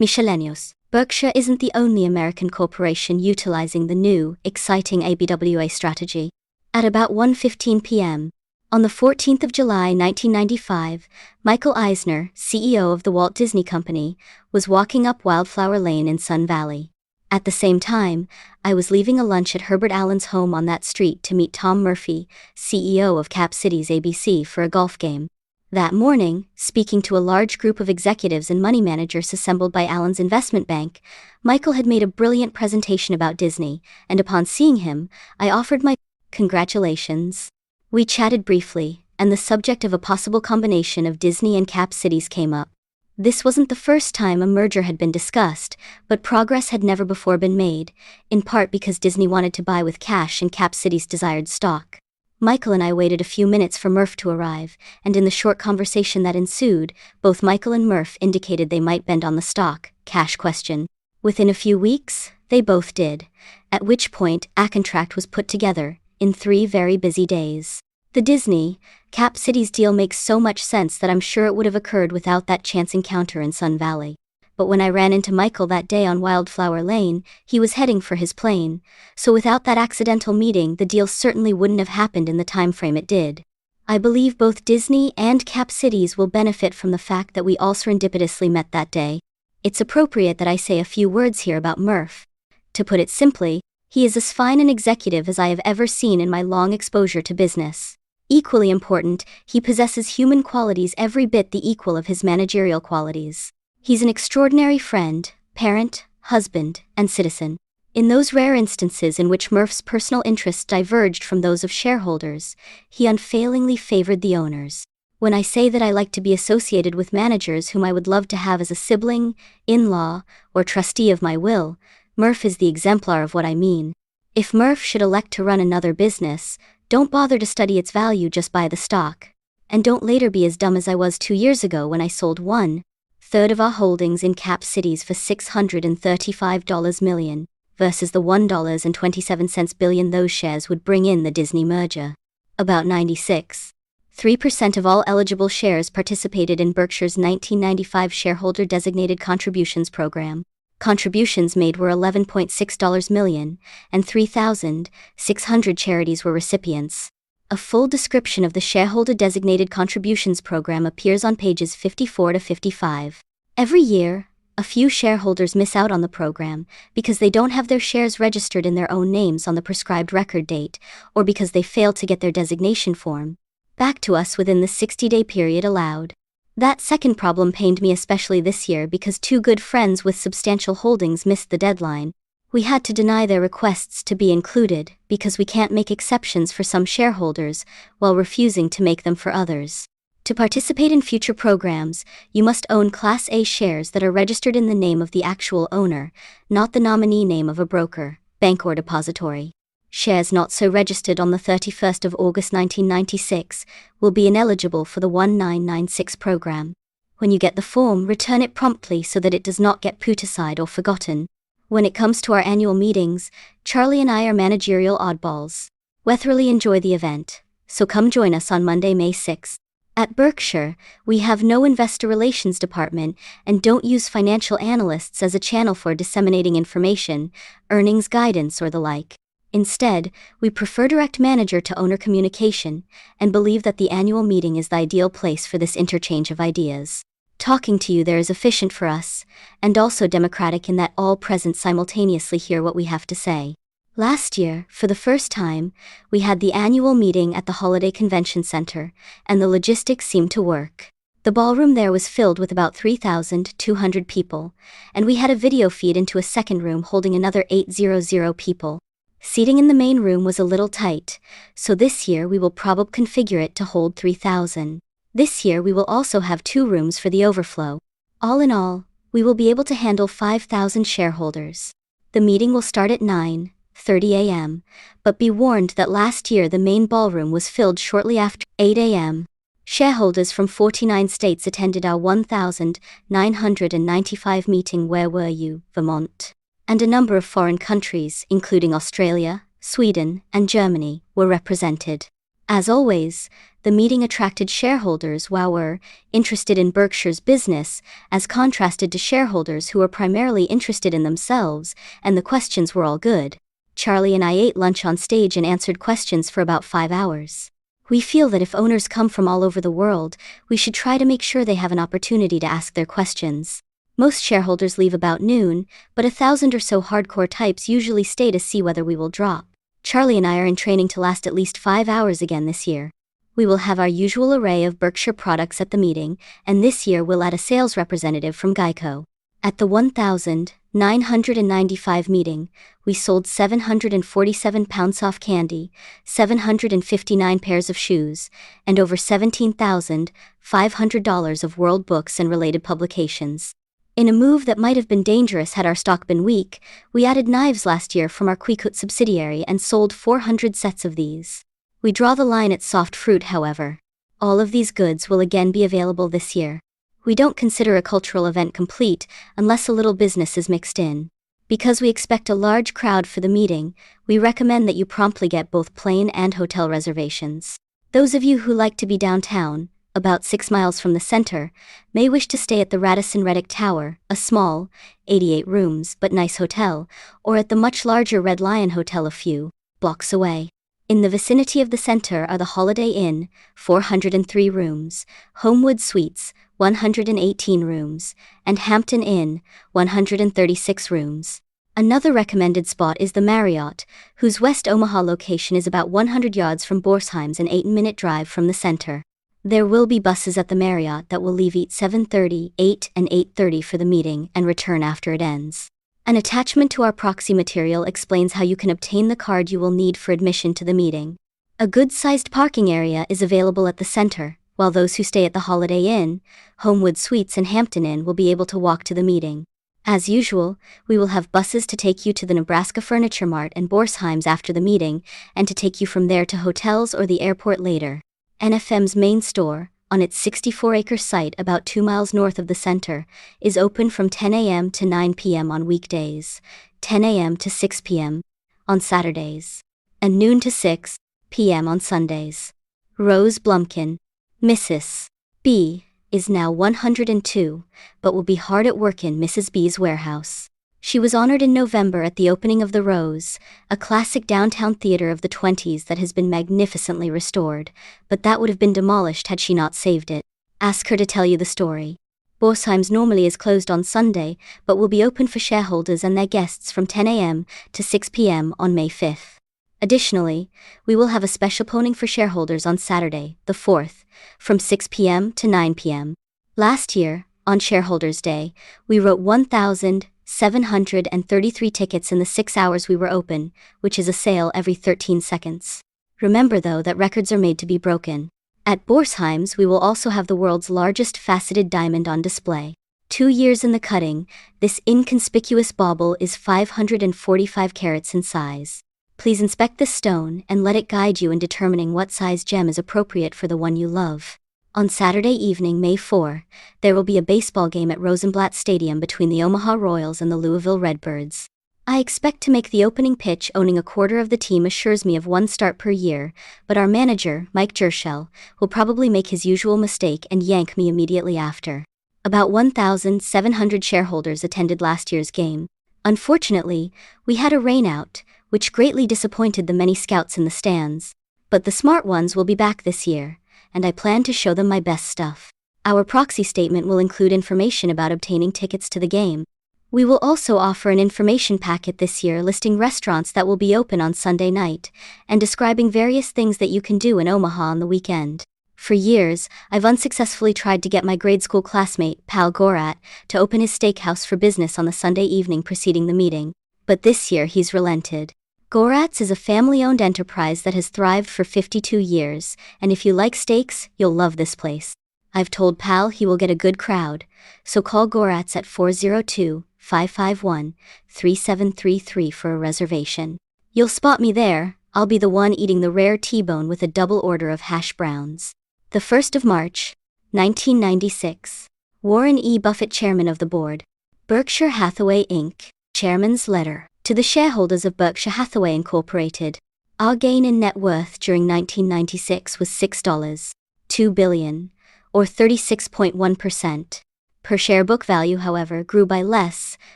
Miscellaneous. Berkshire isn't the only American corporation utilizing the new, exciting ABWA strategy. At about 1:15 p.m., on the 14th of July 1995, Michael Eisner, CEO of the Walt Disney Company, was walking up Wildflower Lane in Sun Valley. At the same time, I was leaving a lunch at Herbert Allen's home on that street to meet Tom Murphy, CEO of Cap Cities ABC, for a golf game. That morning, speaking to a large group of executives and money managers assembled by Allen's investment bank, Michael had made a brilliant presentation about Disney, and upon seeing him, I offered my congratulations. We chatted briefly, and the subject of a possible combination of Disney and Cap Cities came up. This wasn't the first time a merger had been discussed, but progress had never before been made, in part because Disney wanted to buy with cash and Cap Cities desired stock. Michael and I waited a few minutes for Murph to arrive, and in the short conversation that ensued, both Michael and Murph indicated they might bend on the stock, cash question. Within a few weeks, they both did, at which point a contract was put together, in 3 very busy days. The Disney, Cap Cities deal makes so much sense that I'm sure it would have occurred without that chance encounter in Sun Valley. But when I ran into Michael that day on Wildflower Lane, he was heading for his plane, so without that accidental meeting the deal certainly wouldn't have happened in the time frame it did. I believe both Disney and Cap Cities will benefit from the fact that we all serendipitously met that day. It's appropriate that I say a few words here about Murph. To put it simply, he is as fine an executive as I have ever seen in my long exposure to business. Equally important, he possesses human qualities every bit the equal of his managerial qualities. He's an extraordinary friend, parent, husband, and citizen. In those rare instances in which Murph's personal interests diverged from those of shareholders, he unfailingly favored the owners. When I say that I like to be associated with managers whom I would love to have as a sibling, in-law, or trustee of my will, Murph is the exemplar of what I mean. If Murph should elect to run another business, don't bother to study its value, just buy the stock. And don't later be as dumb as I was 2 years ago when I sold 1/3 of our holdings in Cap Cities for $635 million, versus the $1.27 billion those shares would bring in the Disney merger. About 96.3% of all eligible shares participated in Berkshire's 1995 Shareholder Designated Contributions Program. Contributions made were $11.6 million, and 3,600 charities were recipients. A full description of the Shareholder Designated Contributions Program appears on pages 54 to 55. Every year, a few shareholders miss out on the program because they don't have their shares registered in their own names on the prescribed record date, or because they fail to get their designation form back to us within the 60-day period allowed. That second problem pained me especially this year because 2 good friends with substantial holdings missed the deadline. We had to deny their requests to be included because we can't make exceptions for some shareholders while refusing to make them for others. To participate in future programs, you must own Class A shares that are registered in the name of the actual owner, not the nominee name of a broker, bank, or depository. Shares not so registered on the 31st of August 1996 will be ineligible for the 1996 program. When you get the form, return it promptly so that it does not get put aside or forgotten. When it comes to our annual meetings, Charlie and I are managerial oddballs. We thoroughly enjoy the event, so come join us on Monday, May 6th. At Berkshire, we have no investor relations department and don't use financial analysts as a channel for disseminating information, earnings guidance, or the like. Instead, we prefer direct manager-to-owner communication, and believe that the annual meeting is the ideal place for this interchange of ideas. Talking to you there is efficient for us, and also democratic in that all present simultaneously hear what we have to say. Last year, for the first time, we had the annual meeting at the Holiday Convention Center, and the logistics seemed to work. The ballroom there was filled with about 3,200 people, and we had a video feed into a second room holding another 800 people. Seating in the main room was a little tight, so this year we will probably configure it to hold 3,000. This year we will also have 2 rooms for the overflow. All in all, we will be able to handle 5,000 shareholders. The meeting will start at 9:30 a.m., but be warned that last year the main ballroom was filled shortly after 8 a.m. Shareholders from 49 states attended our 1,995 meeting. Where were you, Vermont? And a number of foreign countries, including Australia, Sweden, and Germany, were represented. As always, the meeting attracted shareholders who were interested in Berkshire's business, as contrasted to shareholders who were primarily interested in themselves, and the questions were all good. Charlie and I ate lunch on stage and answered questions for about 5 hours. We feel that if owners come from all over the world, we should try to make sure they have an opportunity to ask their questions. Most shareholders leave about noon, but 1,000 or so hardcore types usually stay to see whether we will drop. Charlie and I are in training to last at least 5 hours again this year. We will have our usual array of Berkshire products at the meeting, and this year we'll add a sales representative from Geico. At the 1,995 meeting, we sold 747 pounds off candy, 759 pairs of shoes, and over $17,500 of world books and related publications. In a move that might have been dangerous had our stock been weak, we added knives last year from our Quicot subsidiary and sold 400 sets of these. We draw the line at soft fruit, however. All of these goods will again be available this year. We don't consider a cultural event complete unless a little business is mixed in. Because we expect a large crowd for the meeting, we recommend that you promptly get both plane and hotel reservations. Those of you who like to be downtown, about 6 miles from the center, may wish to stay at the Radisson Reddick Tower, a small, 88 rooms but nice hotel, or at the much larger Red Lion Hotel a few blocks away. In the vicinity of the center are the Holiday Inn, 403 rooms, Homewood Suites, 118 rooms, and Hampton Inn, 136 rooms. Another recommended spot is the Marriott, whose West Omaha location is about 100 yards from Borsheim's and 8-minute drive from the center. There will be buses at the Marriott that will leave at 7:30, 8 and 8:30 for the meeting and return after it ends. An attachment to our proxy material explains how you can obtain the card you will need for admission to the meeting. A good-sized parking area is available at the center, while those who stay at the Holiday Inn, Homewood Suites and Hampton Inn will be able to walk to the meeting. As usual, we will have buses to take you to the Nebraska Furniture Mart and Borsheim's after the meeting, and to take you from there to hotels or the airport later. NFM's main store, on its 64-acre site about 2 miles north of the center, is open from 10 a.m. to 9 p.m. on weekdays, 10 a.m. to 6 p.m. on Saturdays, and noon to 6 p.m. on Sundays. Rose Blumkin, Mrs. B, is now 102, but will be hard at work in Mrs. B's warehouse. She was honored in November at the opening of the Rose, a classic downtown theater of the 20s that has been magnificently restored, but that would have been demolished had she not saved it. Ask her to tell you the story. Borsheim's normally is closed on Sunday, but will be open for shareholders and their guests from 10 a.m. to 6 p.m. on May 5th. Additionally, we will have a special ponying for shareholders on Saturday, the 4th, from 6 p.m. to 9 p.m. Last year, on Shareholders' Day, we wrote 1,733 tickets in the 6 hours we were open, which is a sale every 13 seconds. Remember though that records are made to be broken. At Borsheim's we will also have the world's largest faceted diamond on display. 2 years in the cutting, this inconspicuous bauble is 545 carats in size. Please inspect this stone and let it guide you in determining what size gem is appropriate for the one you love. On Saturday evening, May 4, there will be a baseball game at Rosenblatt Stadium between the Omaha Royals and the Louisville Redbirds. I expect to make the opening pitch. Owning a quarter of the team assures me of 1 start per year, but our manager, Mike Jershell, will probably make his usual mistake and yank me immediately after. About 1,700 shareholders attended last year's game. Unfortunately, we had a rainout, which greatly disappointed the many scouts in the stands. But the smart ones will be back this year, and I plan to show them my best stuff. Our proxy statement will include information about obtaining tickets to the game. We will also offer an information packet this year listing restaurants that will be open on Sunday night, and describing various things that you can do in Omaha on the weekend. For years, I've unsuccessfully tried to get my grade school classmate, Pal Gorat, to open his steakhouse for business on the Sunday evening preceding the meeting, but this year he's relented. Gorat's is a family-owned enterprise that has thrived for 52 years, and if you like steaks, you'll love this place. I've told Pal he will get a good crowd, so call Gorat's at 402-551-3733 for a reservation. You'll spot me there. I'll be the one eating the rare T-bone with a double order of hash browns. The 1st of March, 1996. Warren E. Buffett, Chairman of the Board. Berkshire Hathaway, Inc. Chairman's Letter. To the shareholders of Berkshire Hathaway Incorporated. Our gain in net worth during 1996 was $6.2 billion, or 36.1%. Per share book value, however, grew by less,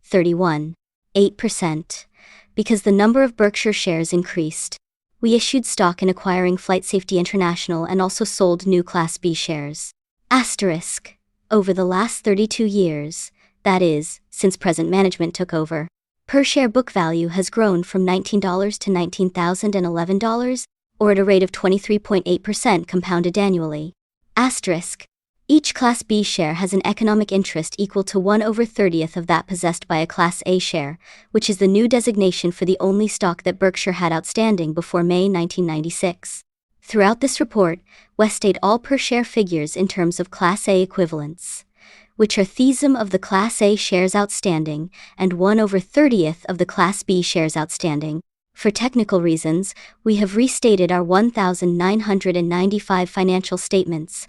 31.8%, because the number of Berkshire shares increased. We issued stock in acquiring FlightSafety International and also sold new Class B shares. Asterisk. Over the last 32 years, that is, since present management took over, per share book value has grown from $19 to $19,011, or at a rate of 23.8% compounded annually. Asterisk. Each Class B share has an economic interest equal to 1/30th of that possessed by a Class A share, which is the new designation for the only stock that Berkshire had outstanding before May 1996. Throughout this report, we state all per share figures in terms of Class A equivalents, which are theism of the Class A shares outstanding and 1/30th of the Class B shares outstanding. For technical reasons, we have restated our 1,995 financial statements,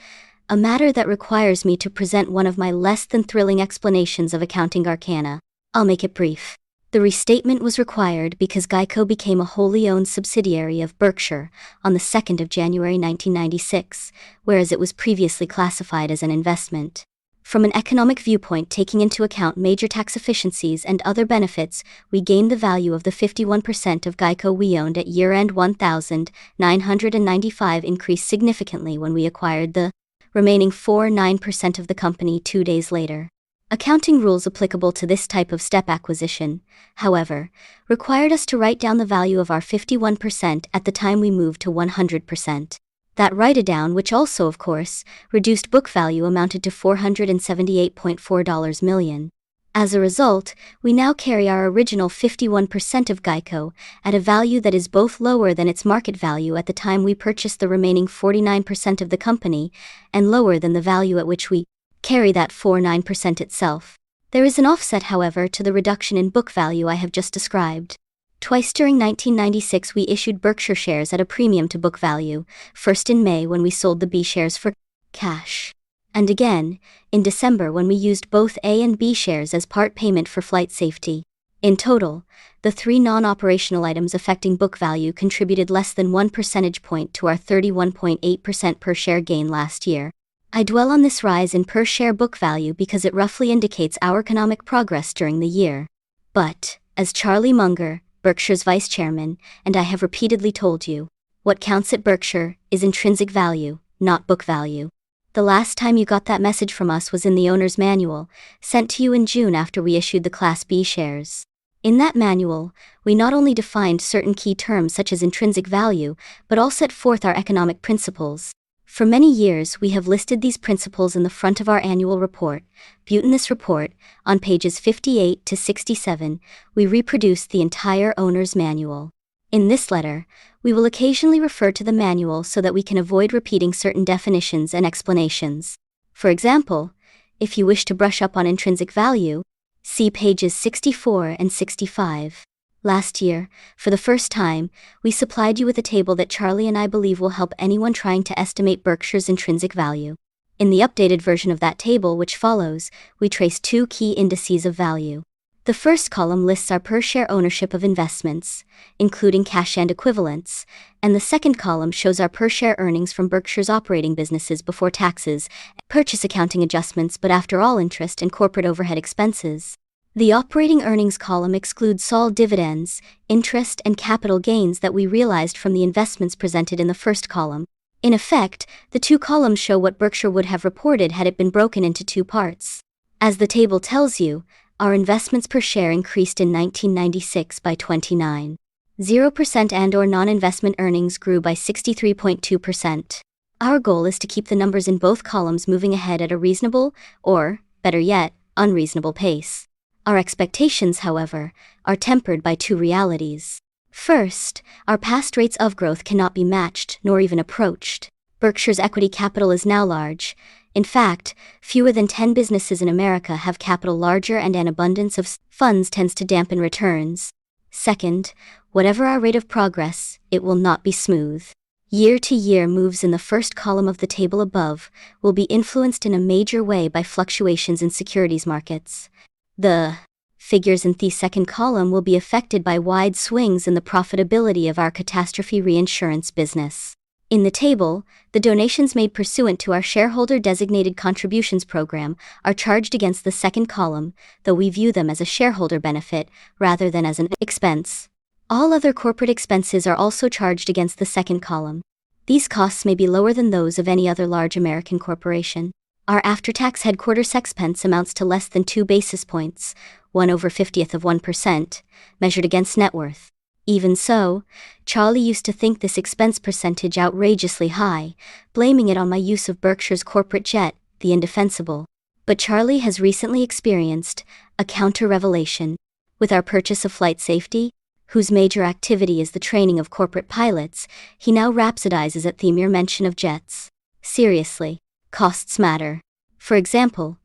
a matter that requires me to present one of my less than thrilling explanations of accounting arcana. I'll make it brief. The restatement was required because GEICO became a wholly owned subsidiary of Berkshire on the 2nd of January 1996, whereas it was previously classified as an investment. From an economic viewpoint, taking into account major tax efficiencies and other benefits, we gained the value of the 51% of GEICO we owned at year-end 1,995 increased significantly when we acquired the remaining 49% of the company 2 days later. Accounting rules applicable to this type of step acquisition, however, required us to write down the value of our 51% at the time we moved to 100%. That write-down, which also, of course, reduced book value, amounted to $478.4 million. As a result, we now carry our original 51% of GEICO at a value that is both lower than its market value at the time we purchased the remaining 49% of the company, and lower than the value at which we carry that 49% itself. There is an offset, however, to the reduction in book value I have just described. Twice during 1996 we issued Berkshire shares at a premium to book value, first in May when we sold the B shares for cash, and again in December when we used both A and B shares as part payment for FlightSafety. In total, the three non-operational items affecting book value contributed less than 1 percentage point to our 31.8% per share gain last year. I dwell on this rise in per share book value because it roughly indicates our economic progress during the year. But, as Charlie Munger, Berkshire's vice chairman, and I have repeatedly told you, what counts at Berkshire is intrinsic value, not book value. The last time you got that message from us was in the owner's manual, sent to you in June after we issued the Class B shares. In that manual, we not only defined certain key terms such as intrinsic value, but all set forth our economic principles. For many years we have listed these principles in the front of our annual report. In this report, on pages 58 to 67, we reproduced the entire owner's manual. In this letter, we will occasionally refer to the manual so that we can avoid repeating certain definitions and explanations. For example, if you wish to brush up on intrinsic value, see pages 64 and 65. Last year, for the first time, we supplied you with a table that Charlie and I believe will help anyone trying to estimate Berkshire's intrinsic value. In the updated version of that table which follows, we trace two key indices of value. The first column lists our per-share ownership of investments, including cash and equivalents, and the second column shows our per-share earnings from Berkshire's operating businesses before taxes, purchase accounting adjustments but after all interest and corporate overhead expenses. The operating earnings column excludes all dividends, interest, and capital gains that we realized from the investments presented in the first column. In effect, the two columns show what Berkshire would have reported had it been broken into two parts. As the table tells you, our investments per share increased in 1996 by 29.0% and/or non-investment earnings grew by 63.2%. Our goal is to keep the numbers in both columns moving ahead at a reasonable, or, better yet, unreasonable pace. Our expectations, however, are tempered by two realities. First, our past rates of growth cannot be matched nor even approached. Berkshire's equity capital is now large. In fact, fewer than 10 businesses in America have capital larger, and an abundance of funds tends to dampen returns. Second, whatever our rate of progress, it will not be smooth. Year-to-year moves in the first column of the table above will be influenced in a major way by fluctuations in securities markets. The Figures in the second column will be affected by wide swings in the profitability of our catastrophe reinsurance business. In the table, the donations made pursuant to our shareholder-designated contributions program are charged against the second column, though we view them as a shareholder benefit rather than as an expense. All other corporate expenses are also charged against the second column. These costs may be lower than those of any other large American corporation. Our after-tax headquarters expense amounts to less than 2 basis points, 1/50th of 1%, measured against net worth. Even so, Charlie used to think this expense percentage outrageously high, blaming it on my use of Berkshire's corporate jet, the Indefensible. But Charlie has recently experienced a counter-revelation. With our purchase of Flight Safety, whose major activity is the training of corporate pilots, he now rhapsodizes at the mere mention of jets. Seriously, costs matter. For example,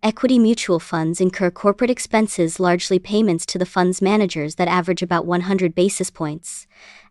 equity mutual funds incur corporate expenses, largely payments to the fund's managers that average about 100 basis points.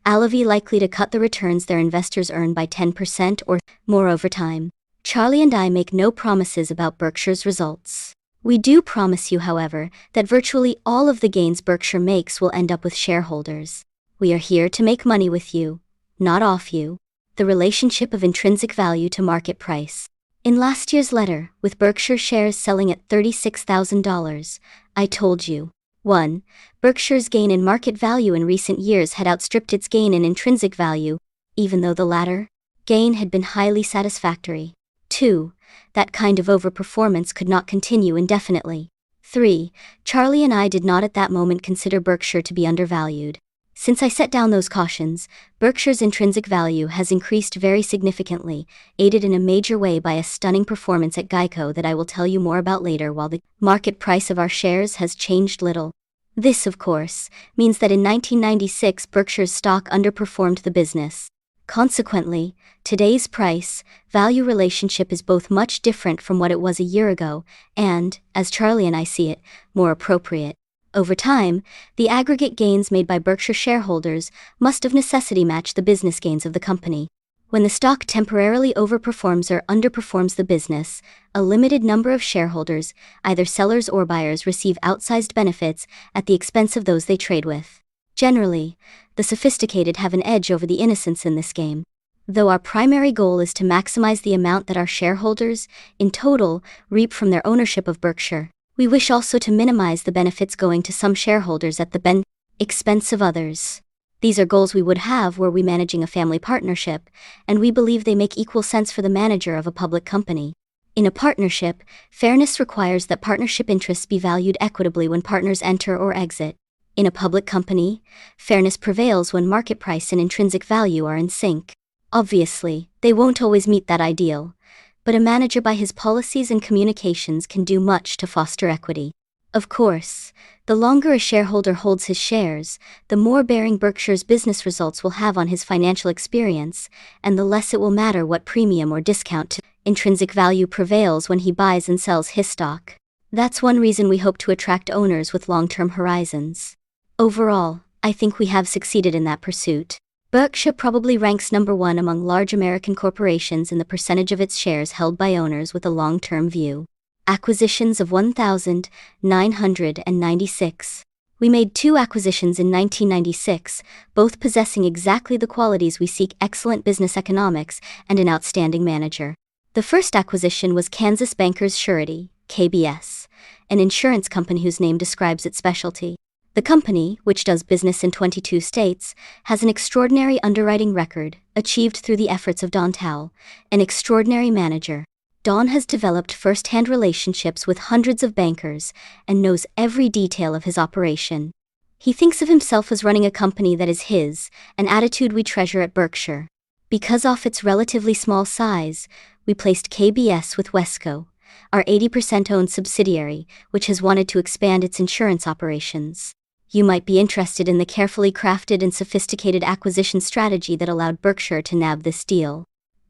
Alavi likely to cut the returns their investors earn by 10% or more over time. Charlie and I make no promises about Berkshire's results. We do promise you, however, that virtually all of the gains Berkshire makes will end up with shareholders. We are here to make money with you, not off you. The relationship of intrinsic value to market price. In last year's letter, with Berkshire shares selling at $36,000, I told you, 1. Berkshire's gain in market value in recent years had outstripped its gain in intrinsic value, even though the latter gain had been highly satisfactory. 2. That kind of overperformance could not continue indefinitely. 3. Charlie and I did not at that moment consider Berkshire to be undervalued. Since I set down those cautions, Berkshire's intrinsic value has increased very significantly, aided in a major way by a stunning performance at Geico that I will tell you more about later, while the market price of our shares has changed little. This, of course, means that in 1996 Berkshire's stock underperformed the business. Consequently, today's price-value relationship is both much different from what it was a year ago and, as Charlie and I see it, more appropriate. Over time, the aggregate gains made by Berkshire shareholders must of necessity match the business gains of the company. When the stock temporarily overperforms or underperforms the business, a limited number of shareholders, either sellers or buyers, receive outsized benefits at the expense of those they trade with. Generally, the sophisticated have an edge over the innocents in this game. Though our primary goal is to maximize the amount that our shareholders, in total, reap from their ownership of Berkshire, we wish also to minimize the benefits going to some shareholders at the expense of others. These are goals we would have were we managing a family partnership, and we believe they make equal sense for the manager of a public company. In a partnership, fairness requires that partnership interests be valued equitably when partners enter or exit. In a public company, fairness prevails when market price and intrinsic value are in sync. Obviously, they won't always meet that ideal, but a manager by his policies and communications can do much to foster equity. Of course, the longer a shareholder holds his shares, the more bearing Berkshire's business results will have on his financial experience, and the less it will matter what premium or discount to intrinsic value prevails when he buys and sells his stock. That's one reason we hope to attract owners with long-term horizons. Overall, I think we have succeeded in that pursuit. Berkshire probably ranks number 1 among large American corporations in the percentage of its shares held by owners with a long-term view. Acquisitions of 1,996. We made 2 acquisitions in 1996, both possessing exactly the qualities we seek: excellent business economics and an outstanding manager. The first acquisition was Kansas Bankers Surety, KBS, an insurance company whose name describes its specialty. The company, which does business in 22 states, has an extraordinary underwriting record, achieved through the efforts of Don Towle, an extraordinary manager. Don has developed first-hand relationships with hundreds of bankers and knows every detail of his operation. He thinks of himself as running a company that is his, an attitude we treasure at Berkshire. Because of its relatively small size, we placed KBS with Wesco, our 80% owned subsidiary, which has wanted to expand its insurance operations. You might be interested in the carefully crafted and sophisticated acquisition strategy that allowed Berkshire to nab this deal.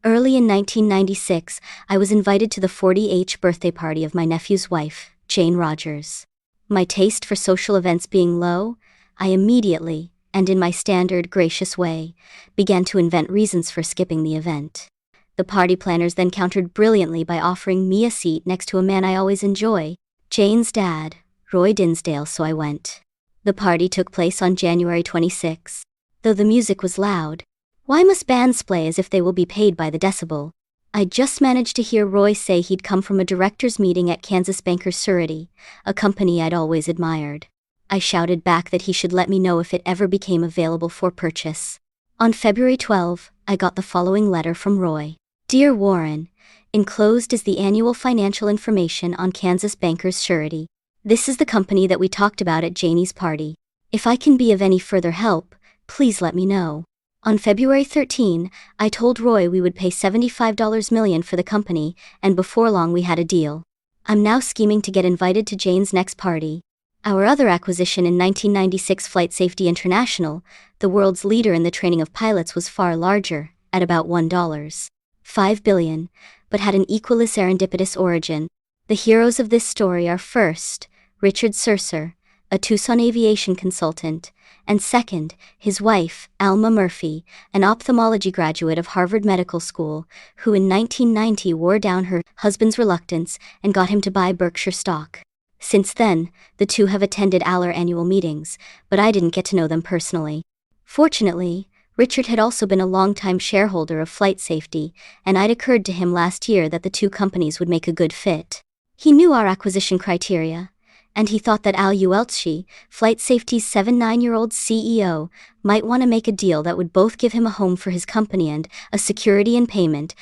Early in 1996, I was invited to the 40th birthday party of my nephew's wife, Jane Rogers. My taste for social events being low, I immediately, and in my standard gracious way, began to invent reasons for skipping the event. The party planners then countered brilliantly by offering me a seat next to a man I always enjoy, Jane's dad, Roy Dinsdale, so I went. The party took place on January 26. Though the music was loud. Why must bands play as if they will be paid by the decibel? I just managed to hear Roy say he'd come from a directors' meeting at Kansas Bankers Surety, a company I'd always admired. I shouted back that he should let me know if it ever became available for purchase. On February 12, I got the following letter from Roy. Dear Warren, enclosed is the annual financial information on Kansas Bankers Surety. This is the company that we talked about at Janie's party. If I can be of any further help, please let me know. On February 13, I told Roy we would pay $75 million for the company, and before long we had a deal. I'm now scheming to get invited to Jane's next party. Our other acquisition in 1996, Flight Safety International, the world's leader in the training of pilots, was far larger, at about $1.5 billion, but had an equally serendipitous origin. The heroes of this story are first, Richard Sercer, a Tucson aviation consultant, and second, his wife, Alma Murphy, an ophthalmology graduate of Harvard Medical School, who in 1990 wore down her husband's reluctance and got him to buy Berkshire stock. Since then, the two have attended our annual meetings, but I didn't get to know them personally. Fortunately, Richard had also been a longtime shareholder of Flight Safety, and it occurred to him last year that the two companies would make a good fit. He knew our acquisition criteria, and he thought that Al Ueltschi, Flight Safety's 79-year-old CEO, might want to make a deal that would both give him a home for his company and a security in payment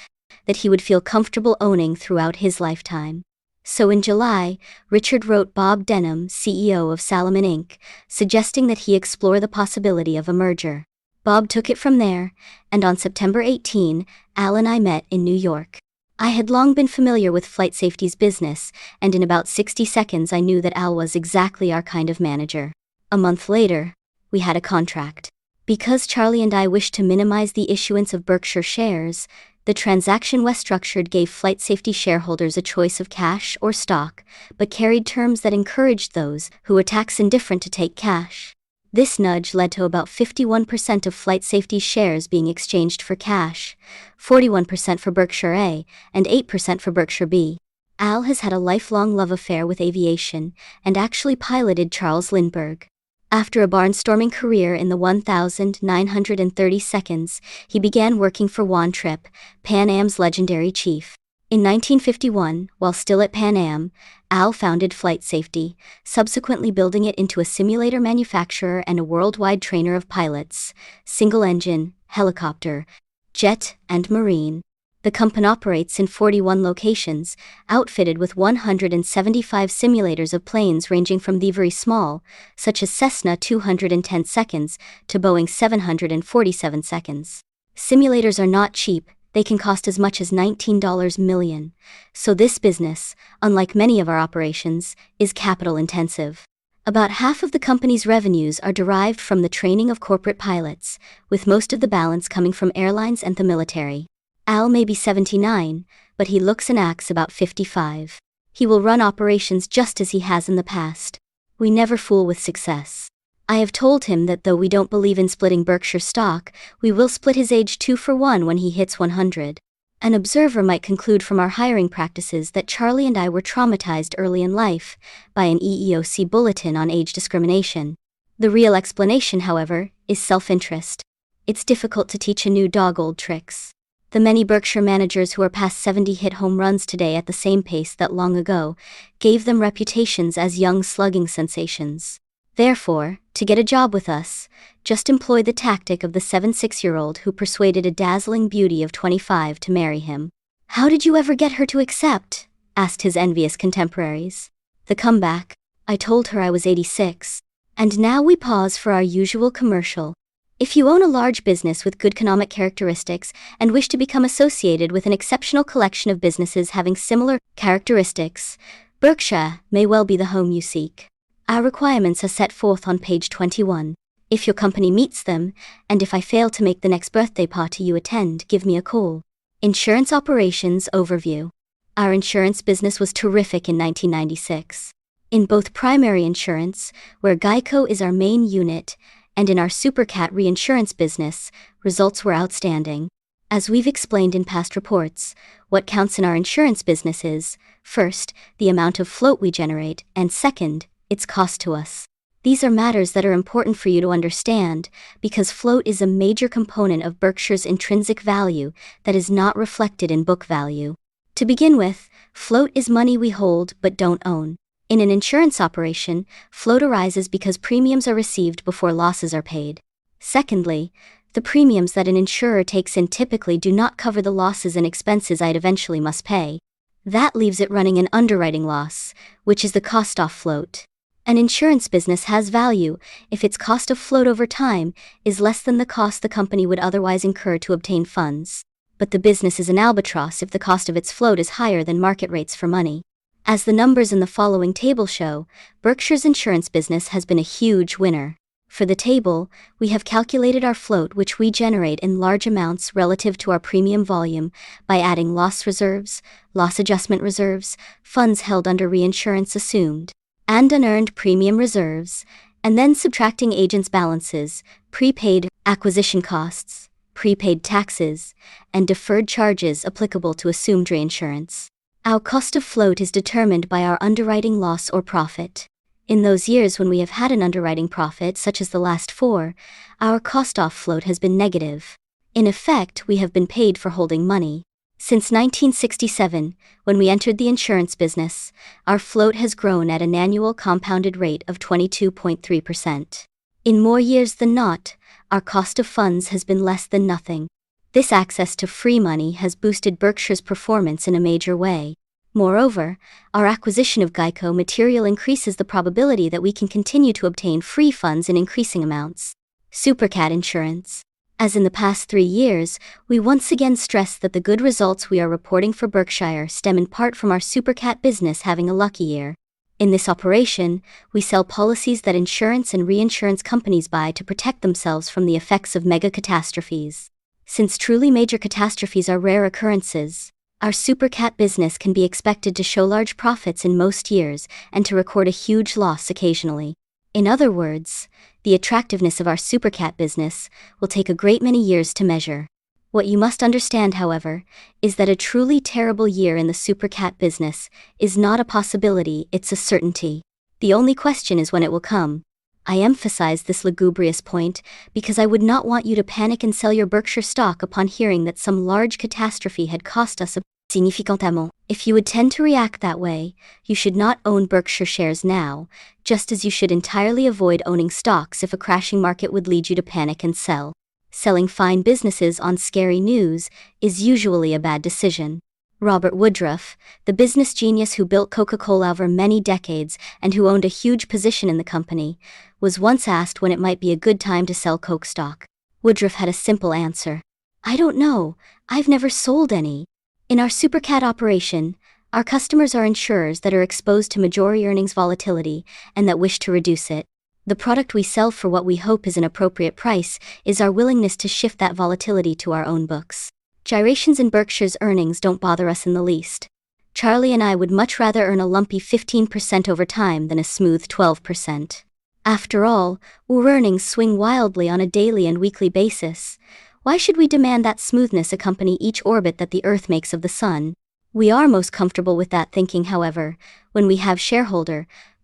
that he would feel comfortable owning throughout his lifetime. So in July, Richard wrote Bob Denham, CEO of Salomon Inc., suggesting that he explore the possibility of a merger. Bob took it from there, and on September 18, Al and I met in New York. I had long been familiar with Flight Safety's business, and in about 60 seconds I knew that Al was exactly our kind of manager. A month later, we had a contract. Because Charlie and I wished to minimize the issuance of Berkshire shares, the transaction was structured gave Flight Safety shareholders a choice of cash or stock, but carried terms that encouraged those who were tax indifferent to take cash. This nudge led to about 51% of Flight Safety's shares being exchanged for cash, 41% for Berkshire A, and 8% for Berkshire B. Al has had a lifelong love affair with aviation, and actually piloted Charles Lindbergh. After a barnstorming career in the 1,930 seconds, he began working for Juan Trippe, Pan Am's legendary chief. In 1951, while still at Pan Am, Al founded Flight Safety, subsequently building it into a simulator manufacturer and a worldwide trainer of pilots, single-engine, helicopter, jet, and marine. The company operates in 41 locations, outfitted with 175 simulators of planes ranging from the very small, such as Cessna 210 seconds, to Boeing 747 seconds. Simulators are not cheap. They can cost as much as $19 million. So this business, unlike many of our operations, is capital intensive. About half of the company's revenues are derived from the training of corporate pilots, with most of the balance coming from airlines and the military. Al may be 79, but he looks and acts about 55. He will run operations just as he has in the past. We never fool with success. I have told him that though we don't believe in splitting Berkshire stock, we will split his age 2-for-1 when he hits 100. An observer might conclude from our hiring practices that Charlie and I were traumatized early in life by an EEOC bulletin on age discrimination. The real explanation, however, is self-interest. It's difficult to teach a new dog old tricks. The many Berkshire managers who are past 70 hit home runs today at the same pace that long ago gave them reputations as young slugging sensations. Therefore, to get a job with us, just employ the tactic of the 76-year-old who persuaded a dazzling beauty of 25 to marry him. "How did you ever get her to accept?" asked his envious contemporaries. The comeback: I told her I was 86. And now we pause for our usual commercial. If you own a large business with good economic characteristics and wish to become associated with an exceptional collection of businesses having similar characteristics, Berkshire may well be the home you seek. Our requirements are set forth on page 21. If your company meets them, and if I fail to make the next birthday party you attend, give me a call. Insurance Operations Overview. Our insurance business was terrific in 1996. In both primary insurance, where Geico is our main unit, and in our SuperCat reinsurance business, results were outstanding. As we've explained in past reports, what counts in our insurance business is, first, the amount of float we generate, and second, its cost to us. These are matters that are important for you to understand, because float is a major component of Berkshire's intrinsic value that is not reflected in book value. To begin with, float is money we hold but don't own. In an insurance operation, float arises because premiums are received before losses are paid. Secondly, the premiums that an insurer takes in typically do not cover the losses and expenses it eventually must pay. That leaves it running an underwriting loss, which is the cost off float. An insurance business has value if its cost of float over time is less than the cost the company would otherwise incur to obtain funds. But the business is an albatross if the cost of its float is higher than market rates for money. As the numbers in the following table show, Berkshire's insurance business has been a huge winner. For the table, we have calculated our float, which we generate in large amounts relative to our premium volume, by adding loss reserves, loss adjustment reserves, funds held under reinsurance assumed, and unearned premium reserves, and then subtracting agents' balances, prepaid acquisition costs, prepaid taxes, and deferred charges applicable to assumed reinsurance. Our cost of float is determined by our underwriting loss or profit. In those years when we have had an underwriting profit, such as the last 4, our cost off float has been negative. In effect, we have been paid for holding money. Since 1967, when we entered the insurance business, our float has grown at an annual compounded rate of 22.3%. In more years than not, our cost of funds has been less than nothing. This access to free money has boosted Berkshire's performance in a major way. Moreover, our acquisition of Geico Material increases the probability that we can continue to obtain free funds in increasing amounts. Supercat Insurance. As in the past 3 years, we once again stress that the good results we are reporting for Berkshire stem in part from our Supercat business having a lucky year. In this operation, we sell policies that insurance and reinsurance companies buy to protect themselves from the effects of mega catastrophes. Since truly major catastrophes are rare occurrences, our Supercat business can be expected to show large profits in most years and to record a huge loss occasionally. In other words, the attractiveness of our Supercat business will take a great many years to measure. What you must understand, however, is that a truly terrible year in the Supercat business is not a possibility, it's a certainty. The only question is when it will come. I emphasize this lugubrious point because I would not want you to panic and sell your Berkshire stock upon hearing that some large catastrophe had cost us a significant amount. If you would tend to react that way, you should not own Berkshire shares now, just as you should entirely avoid owning stocks if a crashing market would lead you to panic and sell. Selling fine businesses on scary news is usually a bad decision. Robert Woodruff, the business genius who built Coca-Cola over many decades and who owned a huge position in the company, was once asked when it might be a good time to sell Coke stock. Woodruff had a simple answer. I don't know, I've never sold any. In our Supercat operation, our customers are insurers that are exposed to majority earnings volatility and that wish to reduce it. The product we sell for what we hope is an appropriate price is our willingness to shift that volatility to our own books. Gyrations in Berkshire's earnings don't bother us in the least. Charlie and I would much rather earn a lumpy 15% over time than a smooth 12%. After all, our earnings swing wildly on a daily and weekly basis. Why should we demand that smoothness accompany each orbit that the Earth makes of the Sun? We are most comfortable with that thinking, however, when we have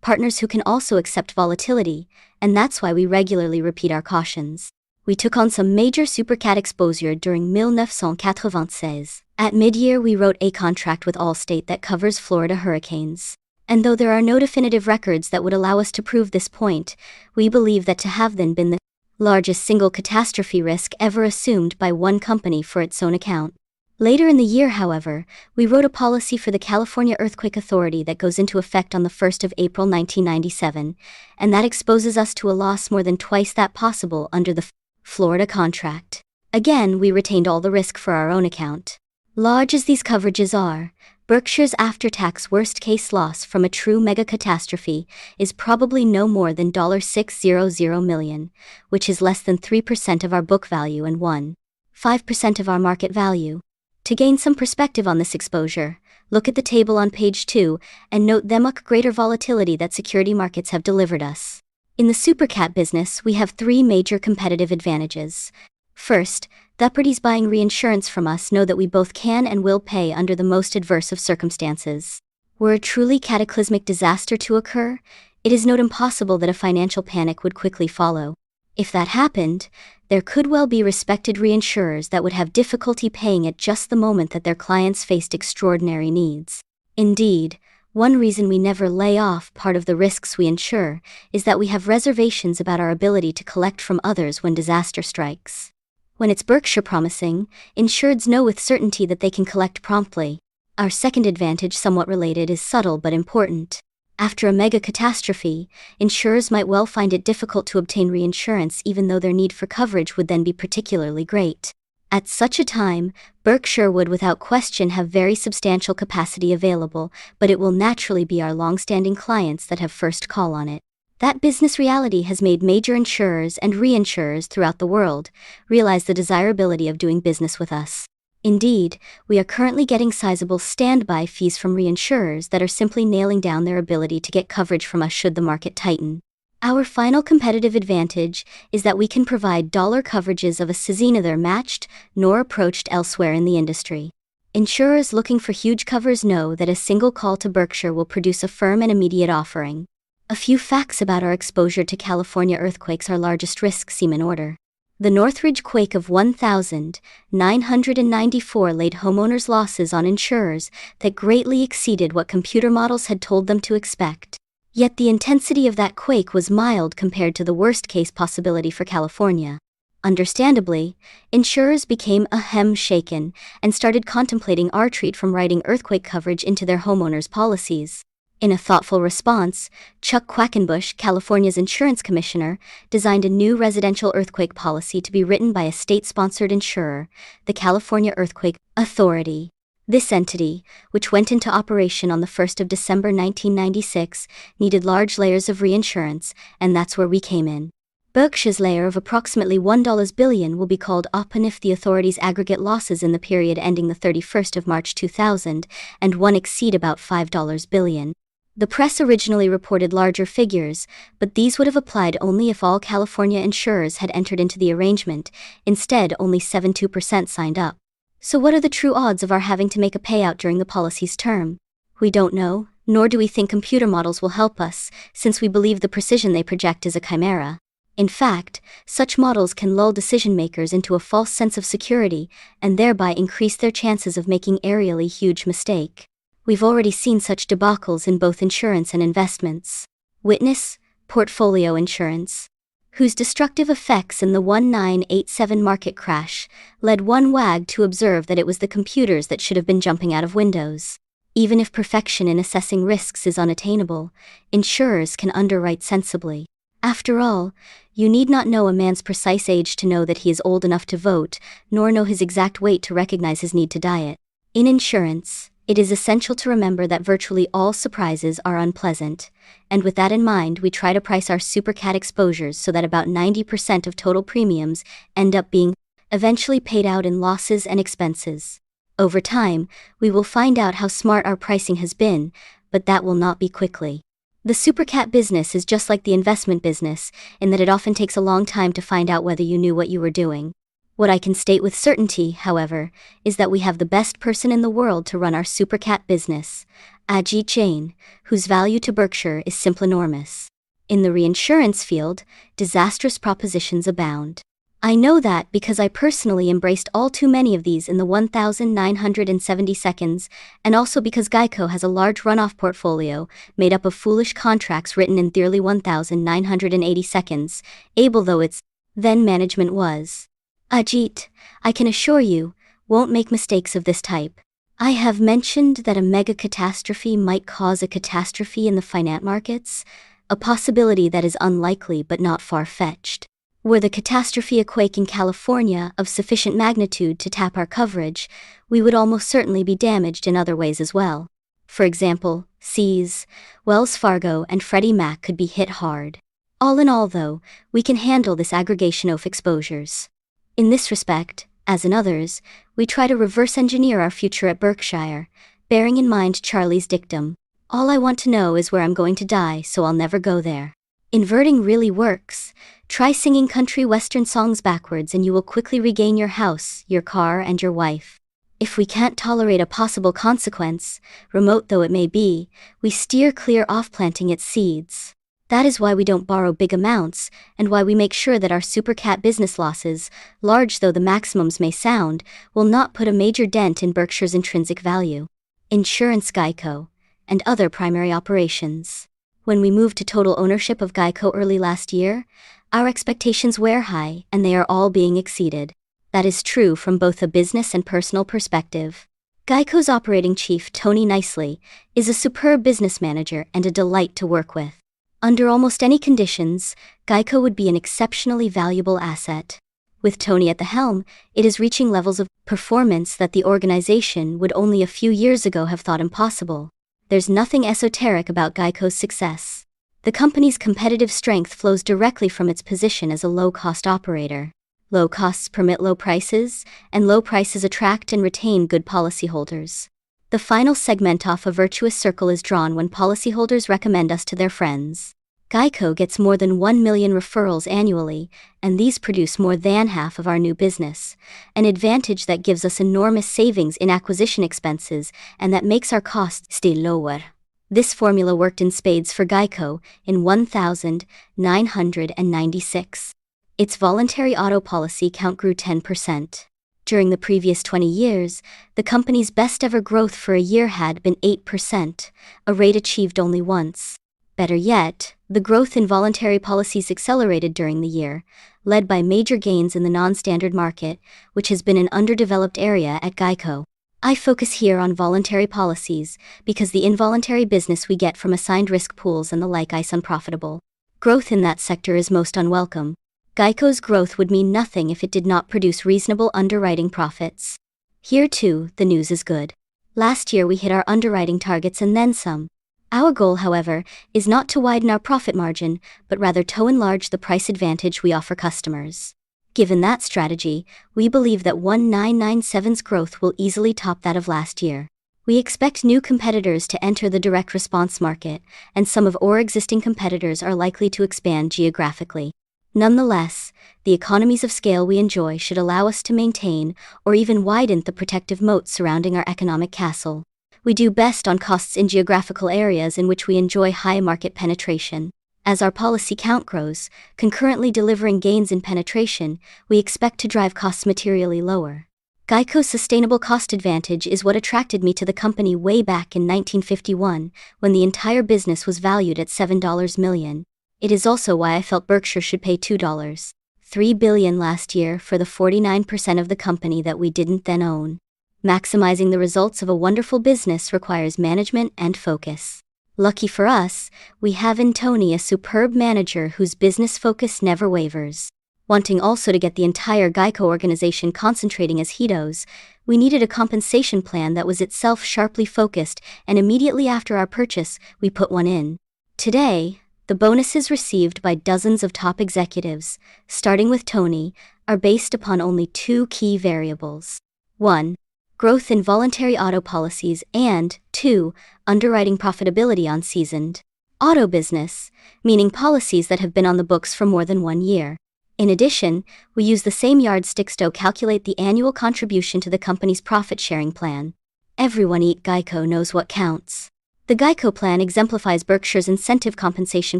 partners who can also accept volatility, and that's why we regularly repeat our cautions. We took on some major Supercat exposure during 1996. At mid-year we wrote a contract with Allstate that covers Florida hurricanes. And though there are no definitive records that would allow us to prove this point, we believe that to have then been the largest single catastrophe risk ever assumed by one company for its own account. Later in the year, however, we wrote a policy for the California Earthquake Authority that goes into effect on the 1st of April 1997, and that exposes us to a loss more than twice that possible under the Florida contract. Again, we retained all the risk for our own account. Large as these coverages are, Berkshire's after-tax worst-case loss from a true mega catastrophe is probably no more than $600 million, which is less than 3% of our book value and 1.5% of our market value. To gain some perspective on this exposure, look at the table on page 2 and note the much greater volatility that security markets have delivered us. In the Supercat business, we have 3 major competitive advantages. First, the parties buying reinsurance from us know that we both can and will pay under the most adverse of circumstances. Were a truly cataclysmic disaster to occur, it is not impossible that a financial panic would quickly follow. If that happened, there could well be respected reinsurers that would have difficulty paying at just the moment that their clients faced extraordinary needs. Indeed, one reason we never lay off part of the risks we insure is that we have reservations about our ability to collect from others when disaster strikes. When it's Berkshire promising, insureds know with certainty that they can collect promptly. Our second advantage, somewhat related, is subtle but important. After a mega catastrophe, insurers might well find it difficult to obtain reinsurance even though their need for coverage would then be particularly great. At such a time, Berkshire would without question have very substantial capacity available, but it will naturally be our long-standing clients that have first call on it. That business reality has made major insurers and reinsurers throughout the world realize the desirability of doing business with us. Indeed, we are currently getting sizable standby fees from reinsurers that are simply nailing down their ability to get coverage from us should the market tighten. Our final competitive advantage is that we can provide dollar coverages of a size neither matched nor approached elsewhere in the industry. Insurers looking for huge covers know that a single call to Berkshire will produce a firm and immediate offering. A few facts about our exposure to California earthquakes, our largest risk, seem in order. The Northridge quake of 1994 laid homeowners' losses on insurers that greatly exceeded what computer models had told them to expect. Yet the intensity of that quake was mild compared to the worst-case possibility for California. Understandably, insurers became shaken and started contemplating our retreat from writing earthquake coverage into their homeowners' policies. In a thoughtful response, Chuck Quackenbush, California's insurance commissioner, designed a new residential earthquake policy to be written by a state-sponsored insurer, the California Earthquake Authority. This entity, which went into operation on the 1st of December 1996, needed large layers of reinsurance, and that's where we came in. Berkshire's layer of approximately $1 billion will be called up if the authority's aggregate losses in the period ending the 31st of March 2001 exceed about $5 billion. The press originally reported larger figures, but these would have applied only if all California insurers had entered into the arrangement. Instead, only 72% signed up. So what are the true odds of our having to make a payout during the policy's term? We don't know, nor do we think computer models will help us, since we believe the precision they project is a chimera. In fact, such models can lull decision-makers into a false sense of security, and thereby increase their chances of making a really huge mistake. We've already seen such debacles in both insurance and investments. Witness, portfolio insurance, whose destructive effects in the 1987 market crash led one wag to observe that it was the computers that should have been jumping out of windows. Even if perfection in assessing risks is unattainable, insurers can underwrite sensibly. After all, you need not know a man's precise age to know that he is old enough to vote, nor know his exact weight to recognize his need to diet. In insurance, it is essential to remember that virtually all surprises are unpleasant, and with that in mind, we try to price our supercat exposures so that about 90% of total premiums end up being eventually paid out in losses and expenses. Over time, we will find out how smart our pricing has been, but that will not be quickly. The supercat business is just like the investment business, in that it often takes a long time to find out whether you knew what you were doing. What I can state with certainty, however, is that we have the best person in the world to run our supercat business, Ajit Jain, whose value to Berkshire is simply enormous. In the reinsurance field, disastrous propositions abound. I know that because I personally embraced all too many of these in the 1970 seconds, and also because Geico has a large runoff portfolio made up of foolish contracts written in nearly 1980 seconds, able though its then management was. Ajit, I can assure you, won't make mistakes of this type. I have mentioned that a mega catastrophe might cause a catastrophe in the finance markets, a possibility that is unlikely but not far-fetched. Were the catastrophe a quake in California of sufficient magnitude to tap our coverage, we would almost certainly be damaged in other ways as well. For example, Seas, Wells Fargo and Freddie Mac could be hit hard. All in all though, we can handle this aggregation of exposures. In this respect, as in others, we try to reverse engineer our future at Berkshire, bearing in mind Charlie's dictum, all I want to know is where I'm going to die, so I'll never go there. Inverting really works. Try singing country western songs backwards and you will quickly regain your house, your car and your wife. If we can't tolerate a possible consequence, remote though it may be, we steer clear off planting its seeds. That is why we don't borrow big amounts, and why we make sure that our supercat business losses, large though the maximums may sound, will not put a major dent in Berkshire's intrinsic value. Insurance Geico, and other primary operations. When we moved to total ownership of Geico early last year, our expectations were high, and they are all being exceeded. That is true from both a business and personal perspective. Geico's operating chief, Tony Nicely, is a superb business manager and a delight to work with. Under almost any conditions, Geico would be an exceptionally valuable asset. With Tony at the helm, it is reaching levels of performance that the organization would only a few years ago have thought impossible. There's nothing esoteric about Geico's success. The company's competitive strength flows directly from its position as a low-cost operator. Low costs permit low prices, and low prices attract and retain good policyholders. The final segment off a virtuous circle is drawn when policyholders recommend us to their friends. Geico gets more than 1 million referrals annually, and these produce more than half of our new business, an advantage that gives us enormous savings in acquisition expenses and that makes our costs stay lower. This formula worked in spades for Geico in 1996. Its voluntary auto policy count grew 10%. During the previous 20 years, the company's best-ever growth for a year had been 8%, a rate achieved only once. Better yet, the growth in voluntary policies accelerated during the year, led by major gains in the non-standard market, which has been an underdeveloped area at Geico. I focus here on voluntary policies because the involuntary business we get from assigned risk pools and the like is unprofitable. Growth in that sector is most unwelcome. Geico's growth would mean nothing if it did not produce reasonable underwriting profits. Here too, the news is good. Last year we hit our underwriting targets and then some. Our goal, however, is not to widen our profit margin, but rather to enlarge the price advantage we offer customers. Given that strategy, we believe that 1997's growth will easily top that of last year. We expect new competitors to enter the direct response market, and some of our existing competitors are likely to expand geographically. Nonetheless, the economies of scale we enjoy should allow us to maintain or even widen the protective moat surrounding our economic castle. We do best on costs in geographical areas in which we enjoy high market penetration. As our policy count grows, concurrently delivering gains in penetration, we expect to drive costs materially lower. Geico's sustainable cost advantage is what attracted me to the company way back in 1951, when the entire business was valued at $7 million. It is also why I felt Berkshire should pay $2.3 billion last year for the 49% of the company that we didn't then own. Maximizing the results of a wonderful business requires management and focus. Lucky for us, we have in Tony a superb manager whose business focus never wavers. Wanting also to get the entire Geico organization concentrating as he does, we needed a compensation plan that was itself sharply focused, and immediately after our purchase, we put one in. Today, the bonuses received by dozens of top executives, starting with Tony, are based upon only two key variables. 1. Growth in voluntary auto policies, and 2. Underwriting profitability on seasoned auto business, meaning policies that have been on the books for more than 1 year. In addition, we use the same yardsticks to calculate the annual contribution to the company's profit-sharing plan. Everyone at Geico knows what counts. The Geico plan exemplifies Berkshire's incentive compensation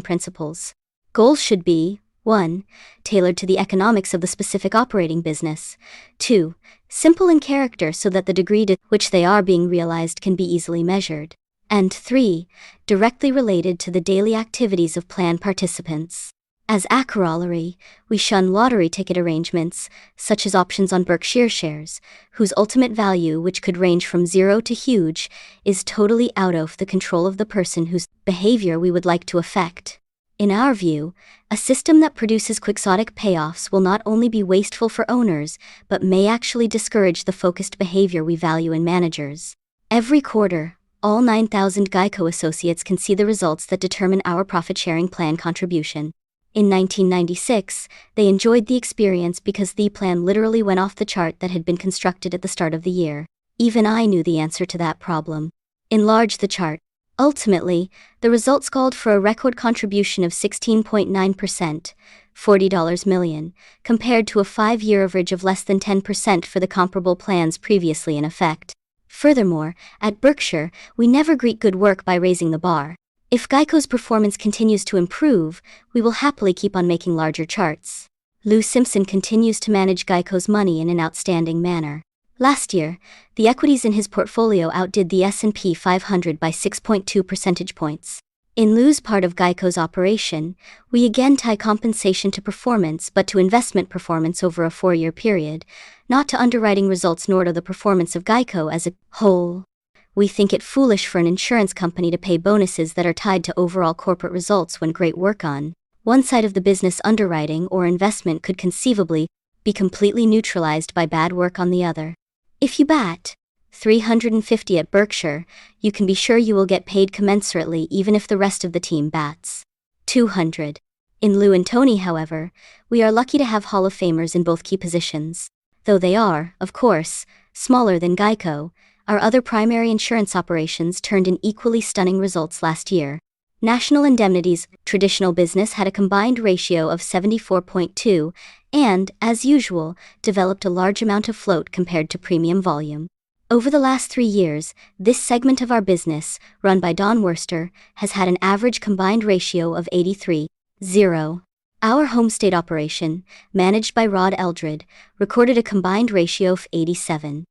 principles. Goals should be 1. Tailored to the economics of the specific operating business. 2. Simple in character so that the degree to which they are being realized can be easily measured. And 3. Directly related to the daily activities of plan participants. As a corollary, we shun lottery ticket arrangements, such as options on Berkshire shares, whose ultimate value, which could range from zero to huge, is totally out of the control of the person whose behavior we would like to affect. In our view, a system that produces quixotic payoffs will not only be wasteful for owners, but may actually discourage the focused behavior we value in managers. Every quarter, all 9,000 Geico associates can see the results that determine our profit-sharing plan contribution. In 1996, they enjoyed the experience because the plan literally went off the chart that had been constructed at the start of the year. Even I knew the answer to that problem. Enlarge the chart. Ultimately, the results called for a record contribution of 16.9%, $40 million, compared to a 5-year average of less than 10% for the comparable plans previously in effect. Furthermore, at Berkshire, we never greet good work by raising the bar. If Geico's performance continues to improve, we will happily keep on making larger charts. Lou Simpson continues to manage Geico's money in an outstanding manner. Last year, the equities in his portfolio outdid the S&P 500 by 6.2 percentage points. In Lou's part of Geico's operation, we again tie compensation to performance but to investment performance over a 4-year period, not to underwriting results nor to the performance of Geico as a whole. We think it foolish for an insurance company to pay bonuses that are tied to overall corporate results when great work on one side of the business, underwriting or investment, could conceivably be completely neutralized by bad work on the other. If you bat .350 at Berkshire, you can be sure you will get paid commensurately even if the rest of the team bats .200. In Lou and Tony, however, we are lucky to have Hall of Famers in both key positions. Though they are, of course, smaller than Geico, our other primary insurance operations turned in equally stunning results last year. National Indemnity's traditional business had a combined ratio of 74.2 and, as usual, developed a large amount of float compared to premium volume. Over the last 3 years, this segment of our business, run by Don Worster, has had an average combined ratio of 83.0. Our home state operation, managed by Rod Eldred, recorded a combined ratio of 87.1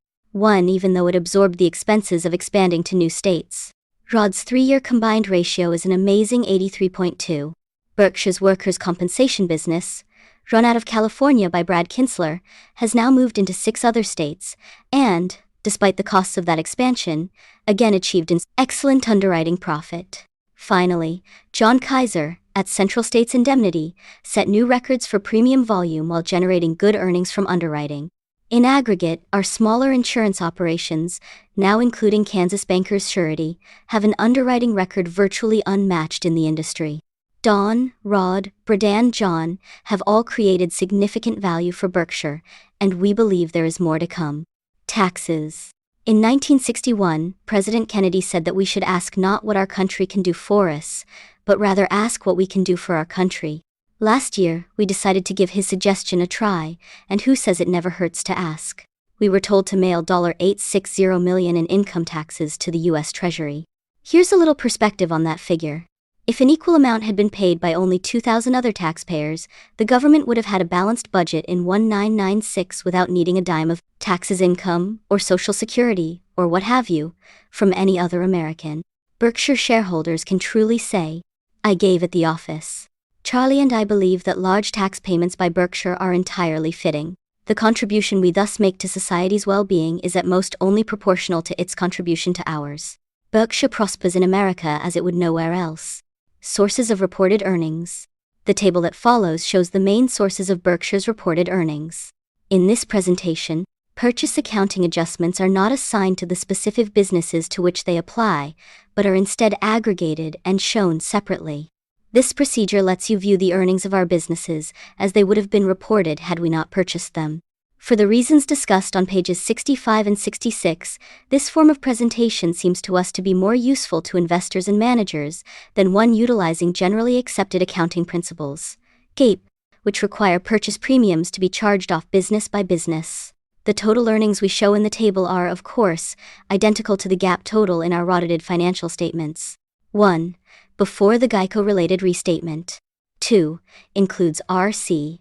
even though it absorbed the expenses of expanding to new states. Rod's 3-year combined ratio is an amazing 83.2. Berkshire's workers' compensation business, run out of California by Brad Kinsler, has now moved into 6 other states, and, despite the costs of that expansion, again achieved an excellent underwriting profit. Finally, John Kaiser, at Central States Indemnity, set new records for premium volume while generating good earnings from underwriting. In aggregate, our smaller insurance operations, now including Kansas Bankers Surety, have an underwriting record virtually unmatched in the industry. Don, Rod, Bradan, John have all created significant value for Berkshire, and we believe there is more to come. Taxes. In 1961, President Kennedy said that we should ask not what our country can do for us, but rather ask what we can do for our country. Last year, we decided to give his suggestion a try, and who says it never hurts to ask? We were told to mail $860 million in income taxes to the U.S. Treasury. Here's a little perspective on that figure. If an equal amount had been paid by only 2,000 other taxpayers, the government would have had a balanced budget in 1996 without needing a dime of taxes, income, or Social Security, or what have you, from any other American. Berkshire shareholders can truly say, "I gave at the office." Charlie and I believe that large tax payments by Berkshire are entirely fitting. The contribution we thus make to society's well-being is at most only proportional to its contribution to ours. Berkshire prospers in America as it would nowhere else. Sources of reported earnings. The table that follows shows the main sources of Berkshire's reported earnings. In this presentation, purchase accounting adjustments are not assigned to the specific businesses to which they apply, but are instead aggregated and shown separately. This procedure lets you view the earnings of our businesses as they would have been reported had we not purchased them. For the reasons discussed on pages 65 and 66, this form of presentation seems to us to be more useful to investors and managers than one utilizing generally accepted accounting principles, GAAP, which require purchase premiums to be charged off business by business. The total earnings we show in the table are, of course, identical to the GAAP total in our audited financial statements. 1. Before the Geico-related restatement. 2. Includes R.C.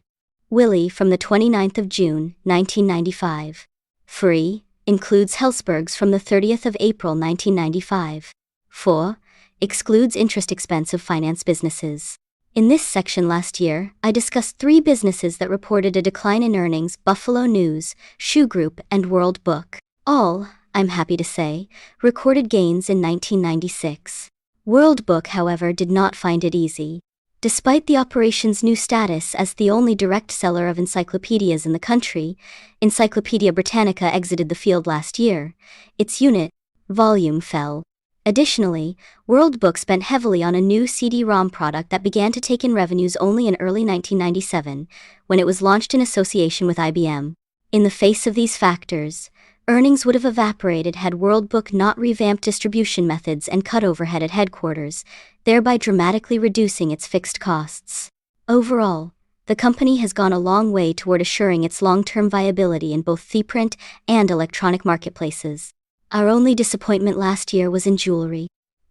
Willey from the 29th of June, 1995. 3. Includes Helzberg's from the 30th of April, 1995. 4. Excludes interest expense of finance businesses. In this section last year, I discussed 3 businesses that reported a decline in earnings: Buffalo News, Shoe Group, and World Book. All, I'm happy to say, recorded gains in 1996. World Book, however, did not find it easy. Despite the operation's new status as the only direct seller of encyclopedias in the country, Encyclopedia Britannica exited the field last year. Its unit volume fell. Additionally, World Book spent heavily on a new CD-ROM product that began to take in revenues only in early 1997, when it was launched in association with IBM. In the face of these factors, earnings would have evaporated had World Book not revamped distribution methods and cut overhead at headquarters, thereby dramatically reducing its fixed costs. Overall, the company has gone a long way toward assuring its long-term viability in both the print and electronic marketplaces. Our only disappointment last year was in jewelry.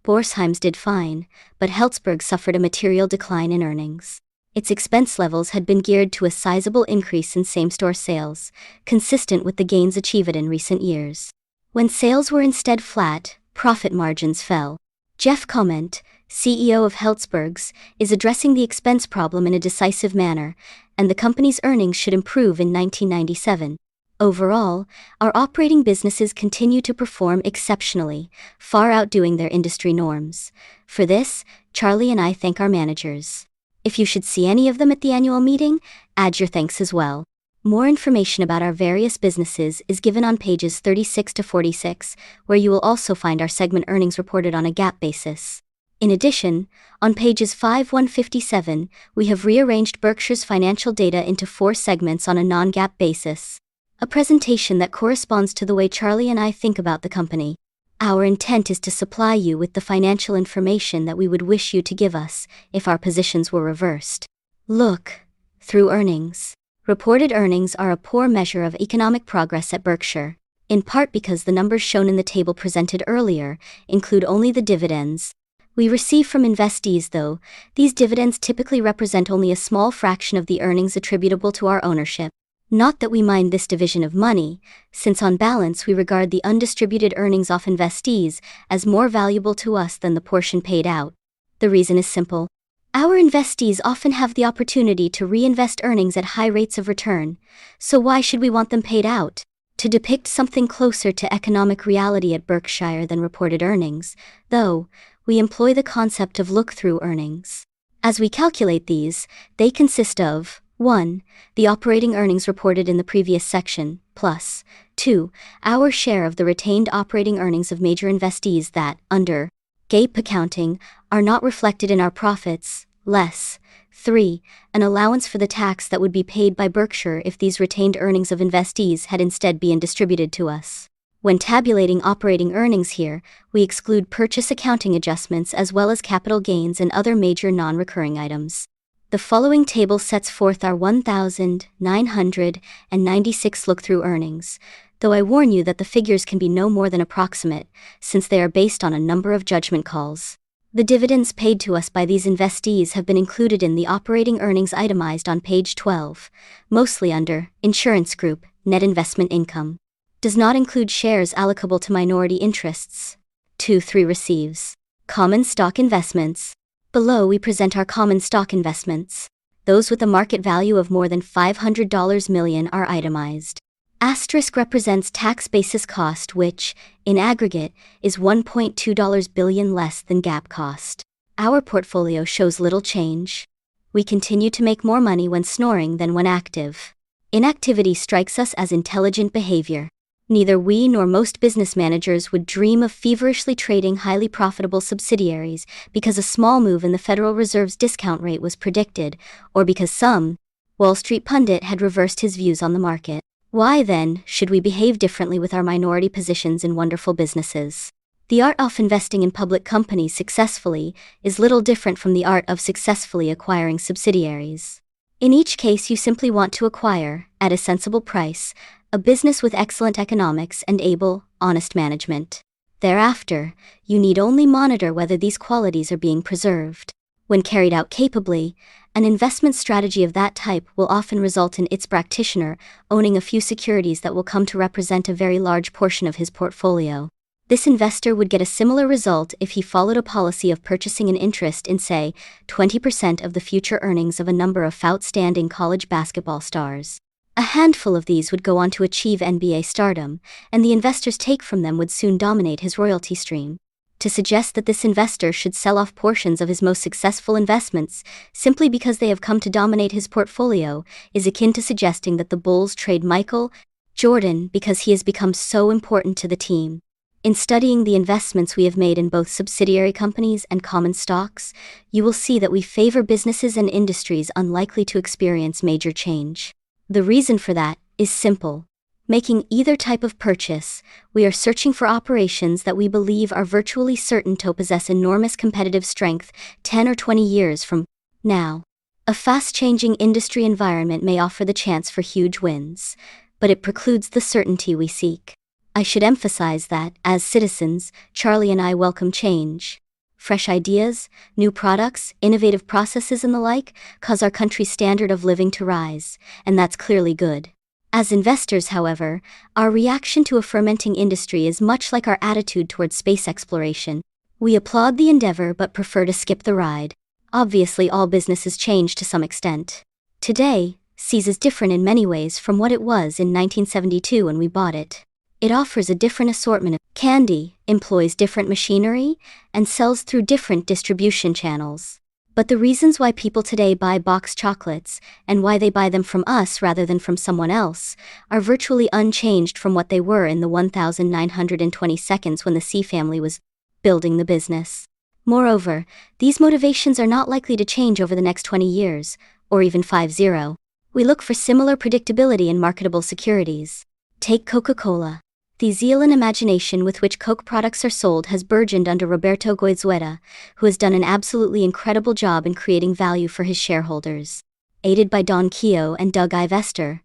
Borsheim's did fine, but Helzberg suffered a material decline in earnings. Its expense levels had been geared to a sizable increase in same-store sales, consistent with the gains achieved in recent years. When sales were instead flat, profit margins fell. Jeff Comment, CEO of Helzberg's, is addressing the expense problem in a decisive manner, and the company's earnings should improve in 1997. Overall, our operating businesses continue to perform exceptionally, far outdoing their industry norms. For this, Charlie and I thank our managers. If you should see any of them at the annual meeting, add your thanks as well. More information about our various businesses is given on pages 36 to 46, where you will also find our segment earnings reported on a GAAP basis. In addition, on pages 5157, we have rearranged Berkshire's financial data into 4 segments on a non-GAAP basis. A presentation that corresponds to the way Charlie and I think about the company. Our intent is to supply you with the financial information that we would wish you to give us if our positions were reversed. Look through earnings. Reported earnings are a poor measure of economic progress at Berkshire, in part because the numbers shown in the table presented earlier include only the dividends we receive from investees, though these dividends typically represent only a small fraction of the earnings attributable to our ownership. Not that we mind this division of money, since on balance we regard the undistributed earnings of investees as more valuable to us than the portion paid out. The reason is simple. Our investees often have the opportunity to reinvest earnings at high rates of return, so why should we want them paid out? To depict something closer to economic reality at Berkshire than reported earnings, though, we employ the concept of look-through earnings. As we calculate these, they consist of 1. The operating earnings reported in the previous section, plus 2. Our share of the retained operating earnings of major investees that, under GAAP accounting, are not reflected in our profits, less 3. An allowance for the tax that would be paid by Berkshire if these retained earnings of investees had instead been distributed to us. When tabulating operating earnings here, we exclude purchase accounting adjustments as well as capital gains and other major non-recurring items. The following table sets forth our 1,996 look-through earnings, though I warn you that the figures can be no more than approximate, since they are based on a number of judgment calls. The dividends paid to us by these investees have been included in the operating earnings itemized on page 12, mostly under Insurance Group, Net Investment Income. Does not include shares allocable to minority interests. 2-3 receives. Common stock investments. Below we present our common stock investments. Those with a market value of more than $500 million are itemized. Asterisk represents tax basis cost which, in aggregate, is $1.2 billion less than GAAP cost. Our portfolio shows little change. We continue to make more money when snoring than when active. Inactivity strikes us as intelligent behavior. Neither we nor most business managers would dream of feverishly trading highly profitable subsidiaries because a small move in the Federal Reserve's discount rate was predicted, or because some Wall Street pundit had reversed his views on the market. Why, then, should we behave differently with our minority positions in wonderful businesses? The art of investing in public companies successfully is little different from the art of successfully acquiring subsidiaries. In each case you simply want to acquire, at a sensible price, a business with excellent economics and able, honest management. Thereafter, you need only monitor whether these qualities are being preserved. When carried out capably, an investment strategy of that type will often result in its practitioner owning a few securities that will come to represent a very large portion of his portfolio. This investor would get a similar result if he followed a policy of purchasing an interest in, say, 20% of the future earnings of a number of outstanding college basketball stars. A handful of these would go on to achieve NBA stardom, and the investor's take from them would soon dominate his royalty stream. To suggest that this investor should sell off portions of his most successful investments simply because they have come to dominate his portfolio is akin to suggesting that the Bulls trade Michael Jordan because he has become so important to the team. In studying the investments we have made in both subsidiary companies and common stocks, you will see that we favor businesses and industries unlikely to experience major change. The reason for that is simple. Making either type of purchase, we are searching for operations that we believe are virtually certain to possess enormous competitive strength 10 or 20 years from now. A fast-changing industry environment may offer the chance for huge wins, but it precludes the certainty we seek. I should emphasize that, as citizens, Charlie and I welcome change. fresh ideas, new products, innovative processes and the like, cause our country's standard of living to rise, and that's clearly good. As investors, however, our reaction to a fermenting industry is much like our attitude towards space exploration. We applaud the endeavor but prefer to skip the ride. Obviously, all businesses change to some extent. Today, See's is different in many ways from what it was in 1972 when we bought it. It offers a different assortment of candy, employs different machinery, and sells through different distribution channels. But the reasons why people today buy boxed chocolates, and why they buy them from us rather than from someone else, are virtually unchanged from what they were in the 1920 seconds when the See family was building the business. Moreover, these motivations are not likely to change over the next 20 years, or even 50. We look for similar predictability in marketable securities. Take Coca-Cola. The zeal and imagination with which Coke products are sold has burgeoned under Roberto Goizueta, who has done an absolutely incredible job in creating value for his shareholders. Aided by Don Keough and Doug Ivester,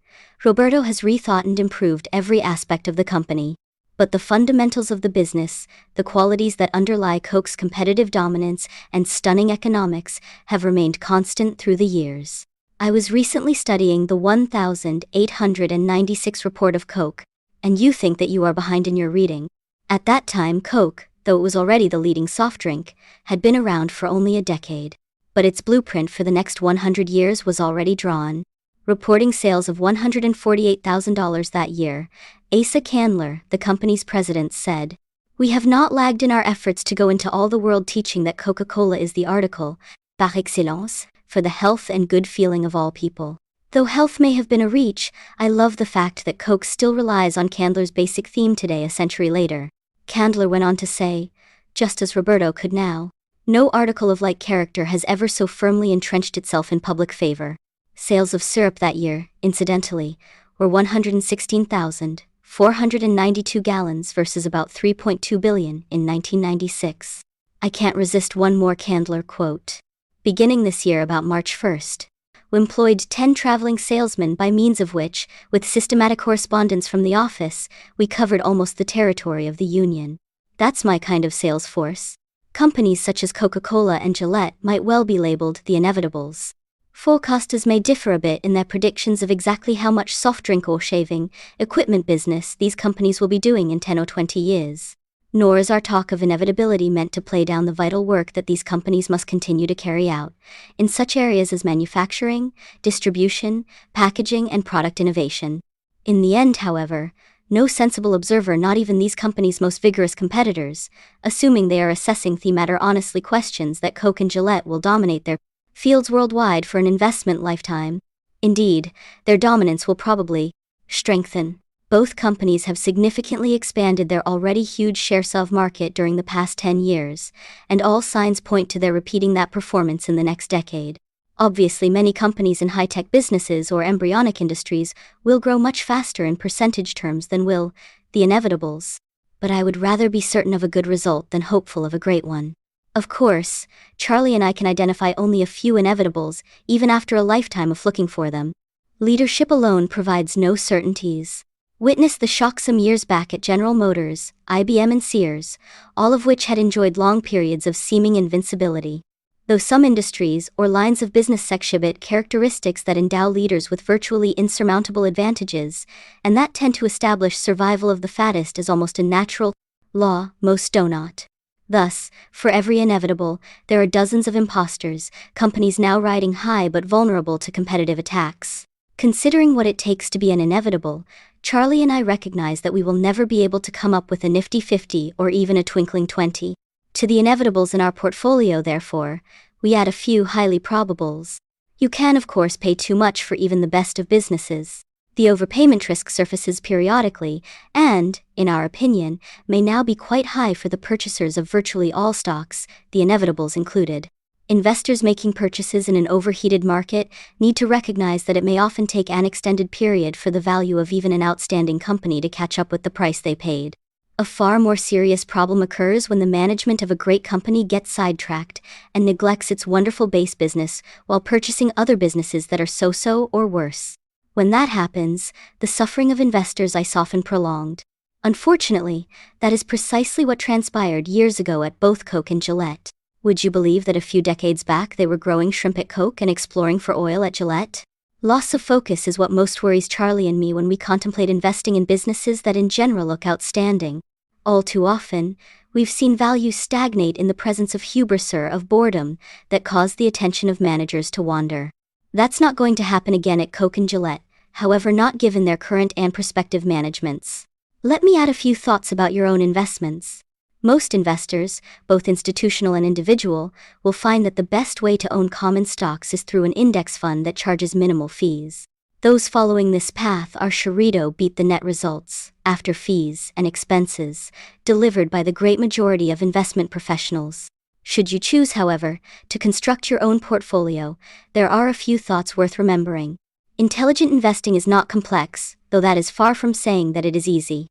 Roberto has rethought and improved every aspect of the company. But the fundamentals of the business, the qualities that underlie Coke's competitive dominance and stunning economics, have remained constant through the years. I was recently studying the 1896 report of Coke, and you think that you are behind in your reading. At that time, Coke, though it was already the leading soft drink, had been around for only a decade. But its blueprint for the next 100 years was already drawn. Reporting sales of $148,000 that year, Asa Candler, the company's president, said, "We have not lagged in our efforts to go into all the world teaching that Coca-Cola is the article, par excellence, for the health and good feeling of all people. Though health may have been a reach, I love the fact that Coke still relies on Candler's basic theme today a century later." Candler went on to say, just as Roberto could now, "No article of like character has ever so firmly entrenched itself in public favor." Sales of syrup that year, incidentally, were 116,492 gallons versus about 3.2 billion in 1996. I can't resist one more Candler quote. Beginning this year about March 1st, we employed 10 traveling salesmen by means of which, with systematic correspondence from the office, we covered almost the territory of the Union. That's my kind of sales force. Companies such as Coca-Cola and Gillette might well be labeled the inevitables. Forecasters may differ a bit in their predictions of exactly how much soft drink or shaving equipment business these companies will be doing in 10 or 20 years. Nor is our talk of inevitability meant to play down the vital work that these companies must continue to carry out, in such areas as manufacturing, distribution, packaging, and product innovation. In the end, however, no sensible observer, not even these companies' most vigorous competitors, assuming they are assessing the matter honestly, questions that Coke and Gillette will dominate their fields worldwide for an investment lifetime. Indeed, their dominance will probably strengthen. Both companies have significantly expanded their already huge shares of market during the past 10 years, and all signs point to their repeating that performance in the next decade. Obviously, many companies in high-tech businesses or embryonic industries will grow much faster in percentage terms than will the inevitables. But I would rather be certain of a good result than hopeful of a great one. Of course, Charlie and I can identify only a few inevitables, even after a lifetime of looking for them. Leadership alone provides no certainties. Witness the shock some years back at General Motors, IBM and Sears, all of which had enjoyed long periods of seeming invincibility. Though some industries or lines of business exhibit characteristics that endow leaders with virtually insurmountable advantages, and that tend to establish survival of the fattest as almost a natural law, most do not. Thus, for every inevitable, there are dozens of imposters, companies now riding high but vulnerable to competitive attacks. Considering what it takes to be an inevitable, Charlie and I recognize that we will never be able to come up with a nifty 50 or even a twinkling 20. To the inevitables in our portfolio, therefore, we add a few highly probables. You can, of course, pay too much for even the best of businesses. The overpayment risk surfaces periodically, and, in our opinion, may now be quite high for the purchasers of virtually all stocks, the inevitables included. Investors making purchases in an overheated market need to recognize that it may often take an extended period for the value of even an outstanding company to catch up with the price they paid. A far more serious problem occurs when the management of a great company gets sidetracked and neglects its wonderful base business while purchasing other businesses that are so-so or worse. When that happens, the suffering of investors is often prolonged. Unfortunately, that is precisely what transpired years ago at both Coke and Gillette. Would you believe that a few decades back they were growing shrimp at Coke and exploring for oil at Gillette? Loss of focus is what most worries Charlie and me when we contemplate investing in businesses that in general look outstanding. All too often, we've seen values stagnate in the presence of hubris or of boredom that cause the attention of managers to wander. That's not going to happen again at Coke and Gillette, however, not given their current and prospective managements. Let me add a few thoughts about your own investments. Most investors, both institutional and individual, will find that the best way to own common stocks is through an index fund that charges minimal fees. Those following this path are Charito beat the net results, after fees and expenses, delivered by the great majority of investment professionals. Should you choose, however, to construct your own portfolio, there are a few thoughts worth remembering. Intelligent investing is not complex, though that is far from saying that it is easy.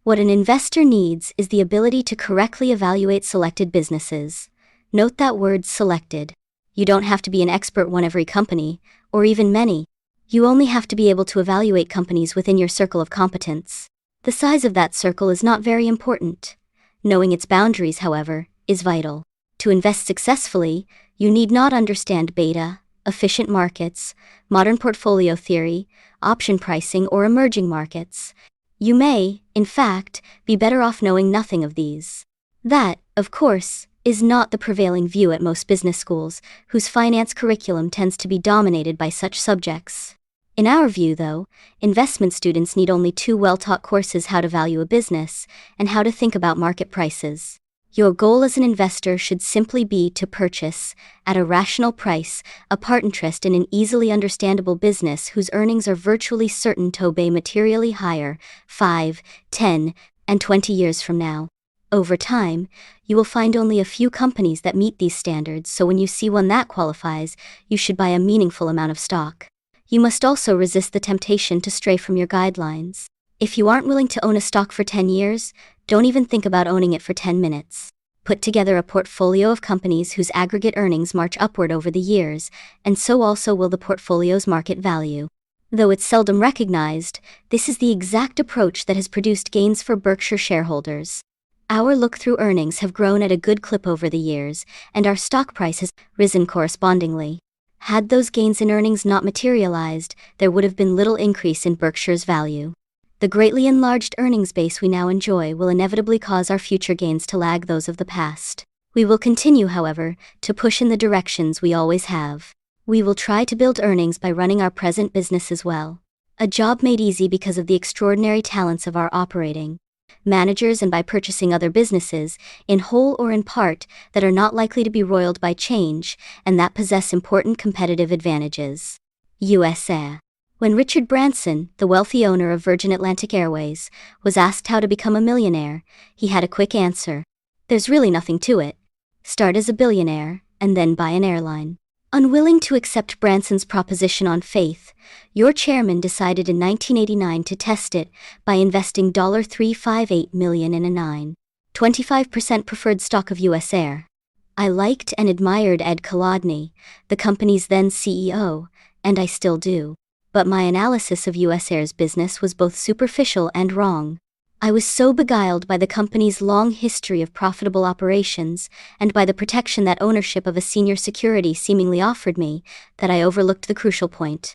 What an investor needs is the ability to correctly evaluate selected businesses. Note that word selected. You don't have to be an expert on every company, or even many. You only have to be able to evaluate companies within your circle of competence. The size of that circle is not very important. Knowing its boundaries, however, is vital. To invest successfully, you need not understand beta, efficient markets, modern portfolio theory, option pricing, or emerging markets. You may, in fact, be better off knowing nothing of these. That, of course, is not the prevailing view at most business schools, whose finance curriculum tends to be dominated by such subjects. In our view, though, investment students need only 2 well-taught courses: how to value a business and how to think about market prices. Your goal as an investor should simply be to purchase, at a rational price, a part interest in an easily understandable business whose earnings are virtually certain to be materially higher 5, 10, and 20 years from now. Over time, you will find only a few companies that meet these standards, so when you see one that qualifies, you should buy a meaningful amount of stock. You must also resist the temptation to stray from your guidelines. If you aren't willing to own a stock for 10 years, don't even think about owning it for 10 minutes. Put together a portfolio of companies whose aggregate earnings march upward over the years, and so also will the portfolio's market value. Though it's seldom recognized, this is the exact approach that has produced gains for Berkshire shareholders. Our look-through earnings have grown at a good clip over the years, and our stock price has risen correspondingly. Had those gains in earnings not materialized, there would have been little increase in Berkshire's value. The greatly enlarged earnings base we now enjoy will inevitably cause our future gains to lag those of the past. We will continue, however, to push in the directions we always have. We will try to build earnings by running our present business as well. A job made easy because of the extraordinary talents of our operating managers, and by purchasing other businesses, in whole or in part, that are not likely to be roiled by change, and that possess important competitive advantages. USA. When Richard Branson, the wealthy owner of Virgin Atlantic Airways, was asked how to become a millionaire, he had a quick answer. There's really nothing to it. Start as a billionaire, and then buy an airline. Unwilling to accept Branson's proposition on faith, your chairman decided in 1989 to test it by investing $358 million in a 9.25% preferred stock of US Air. I liked and admired Ed Kolodny, the company's then CEO, and I still do. But my analysis of US Air's business was both superficial and wrong. I was so beguiled by the company's long history of profitable operations, and by the protection that ownership of a senior security seemingly offered me, that I overlooked the crucial point.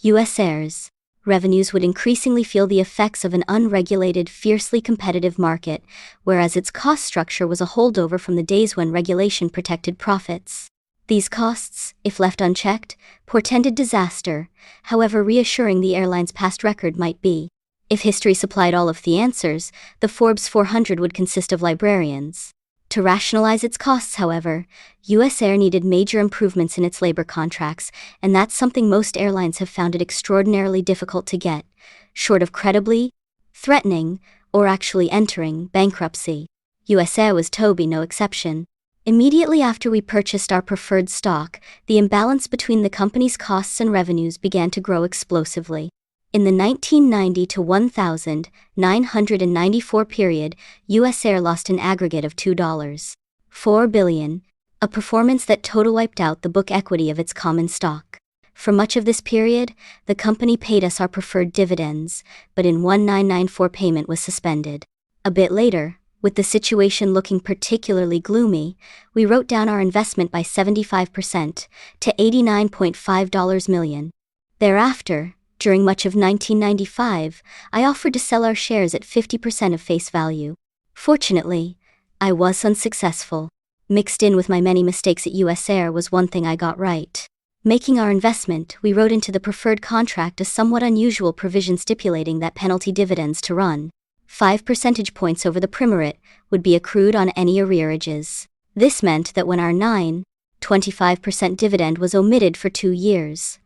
US Air's revenues would increasingly feel the effects of an unregulated, fiercely competitive market, whereas its cost structure was a holdover from the days when regulation protected profits. These costs, if left unchecked, portended disaster, however reassuring the airline's past record might be. If history supplied all of the answers, the Forbes 400 would consist of librarians. To rationalize its costs, however, US Air needed major improvements in its labor contracts, and that's something most airlines have found it extraordinarily difficult to get, short of credibly threatening, or actually entering, bankruptcy. US Air was no exception. Immediately after we purchased our preferred stock, the imbalance between the company's costs and revenues began to grow explosively. In the 1990 to 1994 period, US Air lost an aggregate of $2.4 billion, a performance that total wiped out the book equity of its common stock. For much of this period, the company paid us our preferred dividends, but in 1994 payment was suspended. A bit later, With the situation looking particularly gloomy, we wrote down our investment by 75% to $89.5 million. Thereafter, during much of 1995, I offered to sell our shares at 50% of face value. Fortunately, I was unsuccessful. Mixed in with my many mistakes at US Air was one thing I got right. Making our investment, we wrote into the preferred contract a somewhat unusual provision stipulating that penalty dividends to run 5 percentage points over the primaric would be accrued on any arrearages. This meant that when our 9.25% dividend was omitted for 2 years,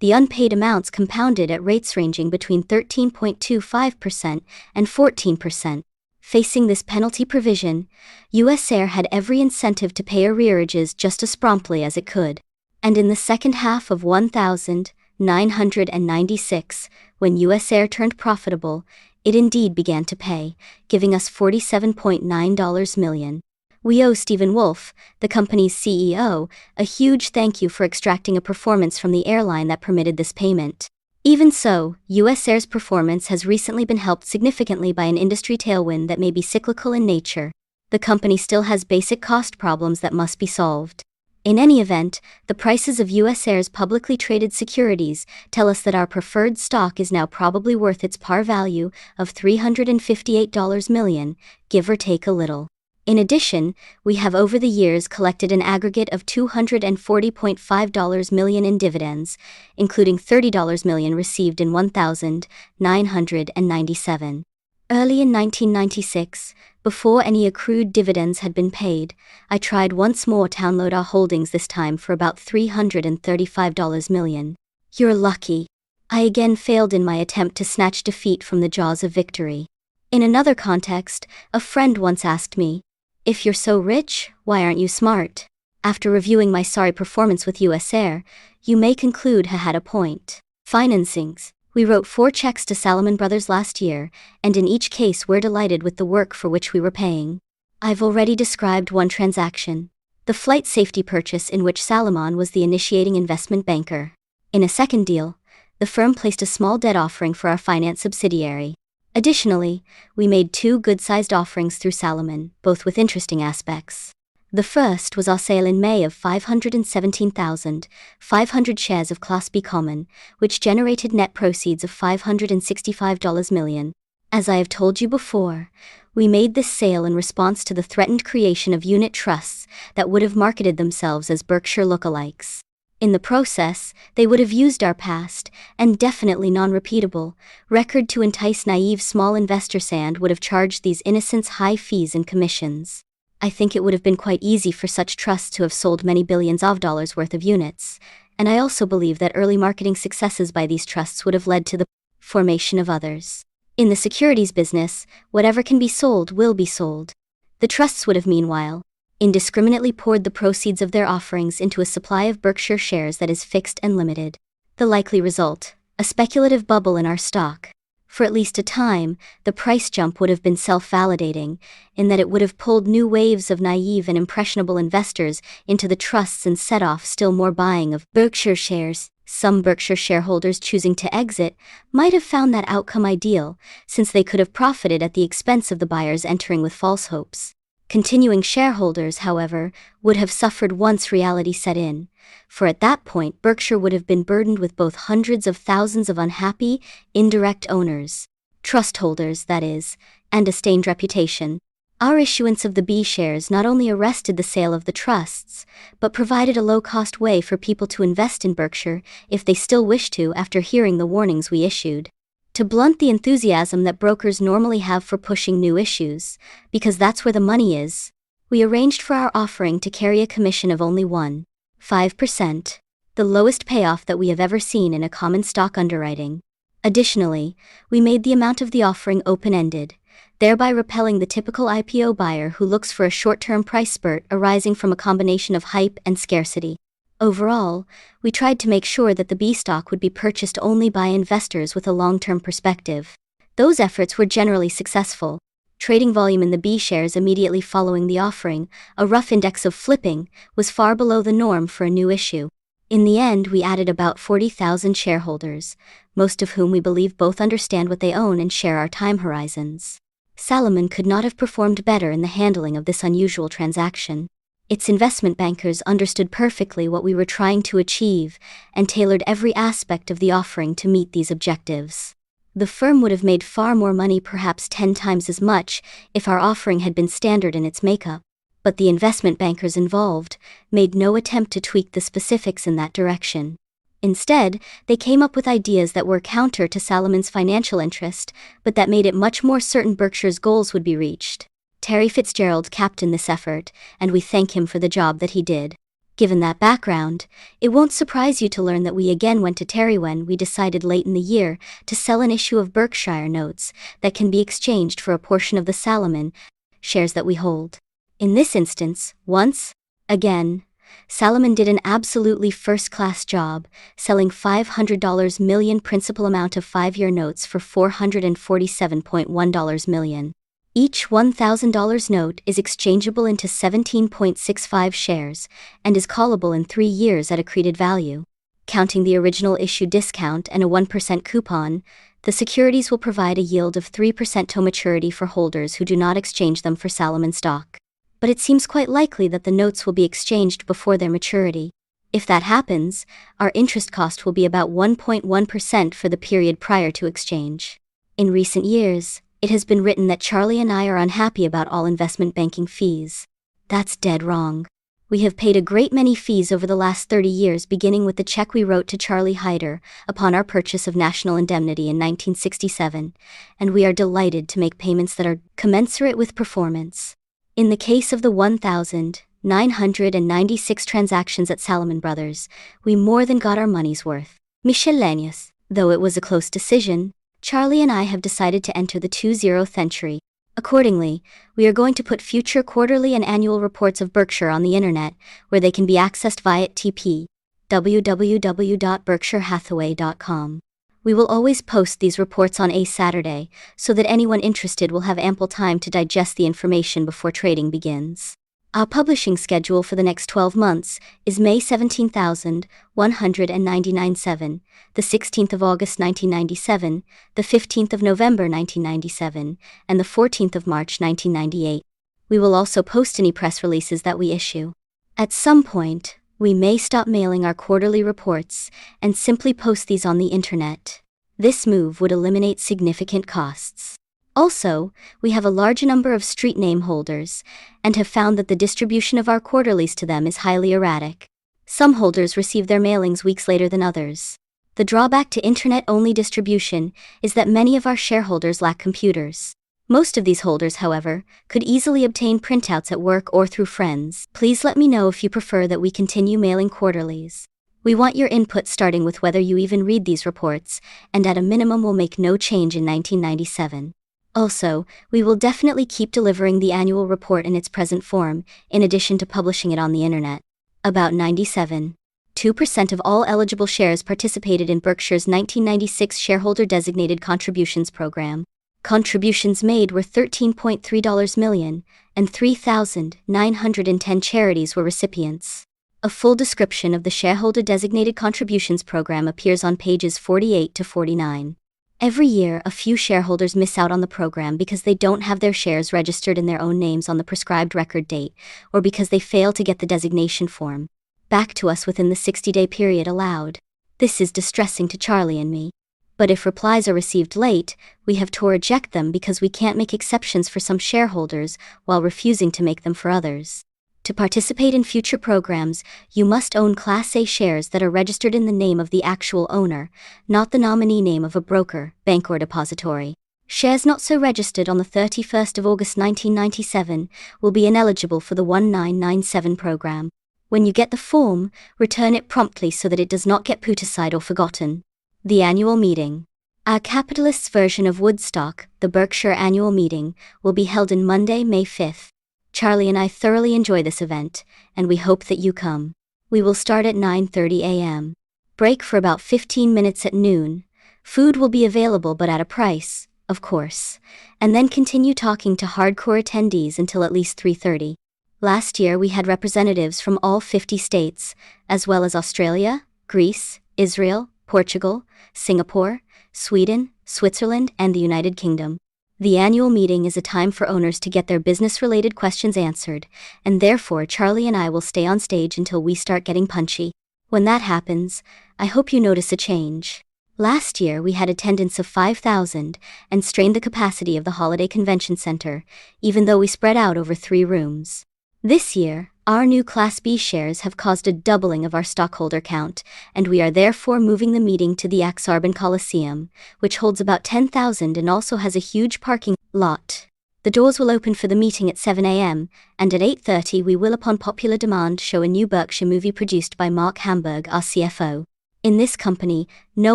the unpaid amounts compounded at rates ranging between 13.25% and 14%. Facing this penalty provision, US Air had every incentive to pay arrearages just as promptly as it could. And in the second half of 1996, when US Air turned profitable, it indeed began to pay, giving us $47.9 million. We owe Stephen Wolf, the company's CEO, a huge thank you for extracting a performance from the airline that permitted this payment. Even so, US Air's performance has recently been helped significantly by an industry tailwind that may be cyclical in nature. The company still has basic cost problems that must be solved. In any event, the prices of US Air's publicly traded securities tell us that our preferred stock is now probably worth its par value of $358 million, give or take a little. In addition, we have over the years collected an aggregate of $240.5 million in dividends, including $30 million received in 1997. Early in 1996, before any accrued dividends had been paid, I tried once more to unload our holdings, this time for about $335 million. You're lucky. I again failed in my attempt to snatch defeat from the jaws of victory. In another context, a friend once asked me, "If you're so rich, why aren't you smart?" After reviewing my sorry performance with US Air, you may conclude he had a point. Financings. We wrote 4 checks to Salomon Brothers last year, and in each case we're delighted with the work for which we were paying. I've already described one transaction, the flight safety purchase, in which Salomon was the initiating investment banker. In a second deal, the firm placed a small debt offering for our finance subsidiary. Additionally, we made 2 good-sized offerings through Salomon, both with interesting aspects. The first was our sale in May of 517,500 shares of Class B common, which generated net proceeds of $565 million. As I have told you before, we made this sale in response to the threatened creation of unit trusts that would have marketed themselves as Berkshire lookalikes. In the process, they would have used our past, and definitely non-repeatable, record to entice naive small investors and would have charged these innocents high fees and commissions. I think it would have been quite easy for such trusts to have sold many billions of dollars worth of units, and I also believe that early marketing successes by these trusts would have led to the formation of others. In the securities business, whatever can be sold will be sold. The trusts would have meanwhile indiscriminately poured the proceeds of their offerings into a supply of Berkshire shares that is fixed and limited. The likely result, a speculative bubble in our stock. For at least a time, the price jump would have been self-validating, in that it would have pulled new waves of naive and impressionable investors into the trusts and set off still more buying of Berkshire shares. Some Berkshire shareholders choosing to exit might have found that outcome ideal, since they could have profited at the expense of the buyers entering with false hopes. Continuing shareholders, however, would have suffered once reality set in, for at that point Berkshire would have been burdened with both hundreds of thousands of unhappy, indirect owners, trust holders, that is, and a stained reputation. Our issuance of the B shares not only arrested the sale of the trusts, but provided a low-cost way for people to invest in Berkshire if they still wish to after hearing the warnings we issued. To blunt the enthusiasm that brokers normally have for pushing new issues, because that's where the money is, we arranged for our offering to carry a commission of only 1.5%, the lowest payoff that we have ever seen in a common stock underwriting. Additionally, we made the amount of the offering open-ended, thereby repelling the typical IPO buyer who looks for a short-term price spurt arising from a combination of hype and scarcity. Overall, we tried to make sure that the B stock would be purchased only by investors with a long-term perspective. Those efforts were generally successful. Trading volume in the B shares immediately following the offering, a rough index of flipping, was far below the norm for a new issue. In the end, we added about 40,000 shareholders, most of whom we believe both understand what they own and share our time horizons. Salomon could not have performed better in the handling of this unusual transaction. Its investment bankers understood perfectly what we were trying to achieve and tailored every aspect of the offering to meet these objectives. The firm would have made far more money, perhaps 10 times as much, if our offering had been standard in its makeup. But the investment bankers involved made no attempt to tweak the specifics in that direction. Instead, they came up with ideas that were counter to Salomon's financial interest, but that made it much more certain Berkshire's goals would be reached. Terry Fitzgerald captained this effort, and we thank him for the job that he did. Given that background, it won't surprise you to learn that we again went to Terry when we decided late in the year to sell an issue of Berkshire notes that can be exchanged for a portion of the Salomon shares that we hold. In this instance, once again, Salomon did an absolutely first-class job, selling $500 million principal amount of 5-year notes for $447.1 million. Each $1,000 note is exchangeable into 17.65 shares and is callable in 3 years at accreted value. Counting the original issue discount and a 1% coupon, the securities will provide a yield of 3% to maturity for holders who do not exchange them for Salomon stock. But it seems quite likely that the notes will be exchanged before their maturity. If that happens, our interest cost will be about 1.1% for the period prior to exchange. In recent years, it has been written that Charlie and I are unhappy about all investment banking fees. That's dead wrong. We have paid a great many fees over the last 30 years, beginning with the check we wrote to Charlie Hyder upon our purchase of National Indemnity in 1967, and we are delighted to make payments that are commensurate with performance. In the case of the 1,996 transactions at Salomon Brothers, we more than got our money's worth. Miscellaneous. Though it was a close decision, Charlie and I have decided to enter the 20th century. Accordingly, we are going to put future quarterly and annual reports of Berkshire on the internet, where they can be accessed via TP, www.berkshirehathaway.com. We will always post these reports on a Saturday, so that anyone interested will have ample time to digest the information before trading begins. Our publishing schedule for the next 12 months is May 17,199.7, the 16th of August 1997, the 15th of November 1997, and the 14th of March 1998. We will also post any press releases that we issue. At some point, we may stop mailing our quarterly reports and simply post these on the internet. This move would eliminate significant costs. Also, we have a large number of street name holders, and have found that the distribution of our quarterlies to them is highly erratic. Some holders receive their mailings weeks later than others. The drawback to internet-only distribution is that many of our shareholders lack computers. Most of these holders, however, could easily obtain printouts at work or through friends. Please let me know if you prefer that we continue mailing quarterlies. We want your input, starting with whether you even read these reports, and at a minimum will make no change in 1997. Also, we will definitely keep delivering the annual report in its present form, in addition to publishing it on the internet. About 97.2% of all eligible shares participated in Berkshire's 1996 Shareholder Designated Contributions Program. Contributions made were $13.3 million, and 3,910 charities were recipients. A full description of the Shareholder Designated Contributions Program appears on pages 48 to 49. Every year, a few shareholders miss out on the program because they don't have their shares registered in their own names on the prescribed record date, or because they fail to get the designation form back to us within the 60-day period allowed. This is distressing to Charlie and me. But if replies are received late, we have to reject them because we can't make exceptions for some shareholders while refusing to make them for others. To participate in future programs, you must own Class A shares that are registered in the name of the actual owner, not the nominee name of a broker, bank, or depository. Shares not so registered on the 31st of August 1997 will be ineligible for the 1997 program. When you get the form, return it promptly so that it does not get put aside or forgotten. The annual meeting. Our capitalists' version of Woodstock, the Berkshire Annual Meeting, will be held on Monday, May 5th. Charlie and I thoroughly enjoy this event, and we hope that you come. We will start at 9:30 a.m. Break for about 15 minutes at noon. Food will be available but at a price, of course, and then continue talking to hardcore attendees until at least 3:30. Last year we had representatives from all 50 states, as well as Australia, Greece, Israel, Portugal, Singapore, Sweden, Switzerland, and the United Kingdom. The annual meeting is a time for owners to get their business-related questions answered, and therefore Charlie and I will stay on stage until we start getting punchy. When that happens, I hope you notice a change. Last year we had attendance of 5,000 and strained the capacity of the Holiday Convention Center, even though we spread out over 3 rooms. This year, our new Class B shares have caused a doubling of our stockholder count, and we are therefore moving the meeting to the Ak-Sar-Ben Coliseum, which holds about 10,000 and also has a huge parking lot. The doors will open for the meeting at 7 a.m., and at 8:30 we will, upon popular demand, show a new Berkshire movie produced by Mark Hamburg, our CFO. In this company, no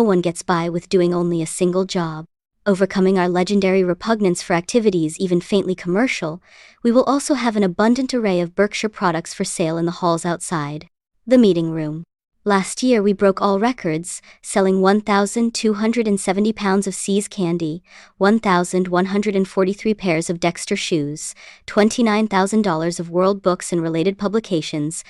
one gets by with doing only a single job. Overcoming our legendary repugnance for activities even faintly commercial, we will also have an abundant array of Berkshire products for sale in the halls outside. The meeting room. Last year we broke all records, selling 1,270 pounds of See's candy, 1,143 pairs of Dexter shoes, $29,000 of World Books and related publications,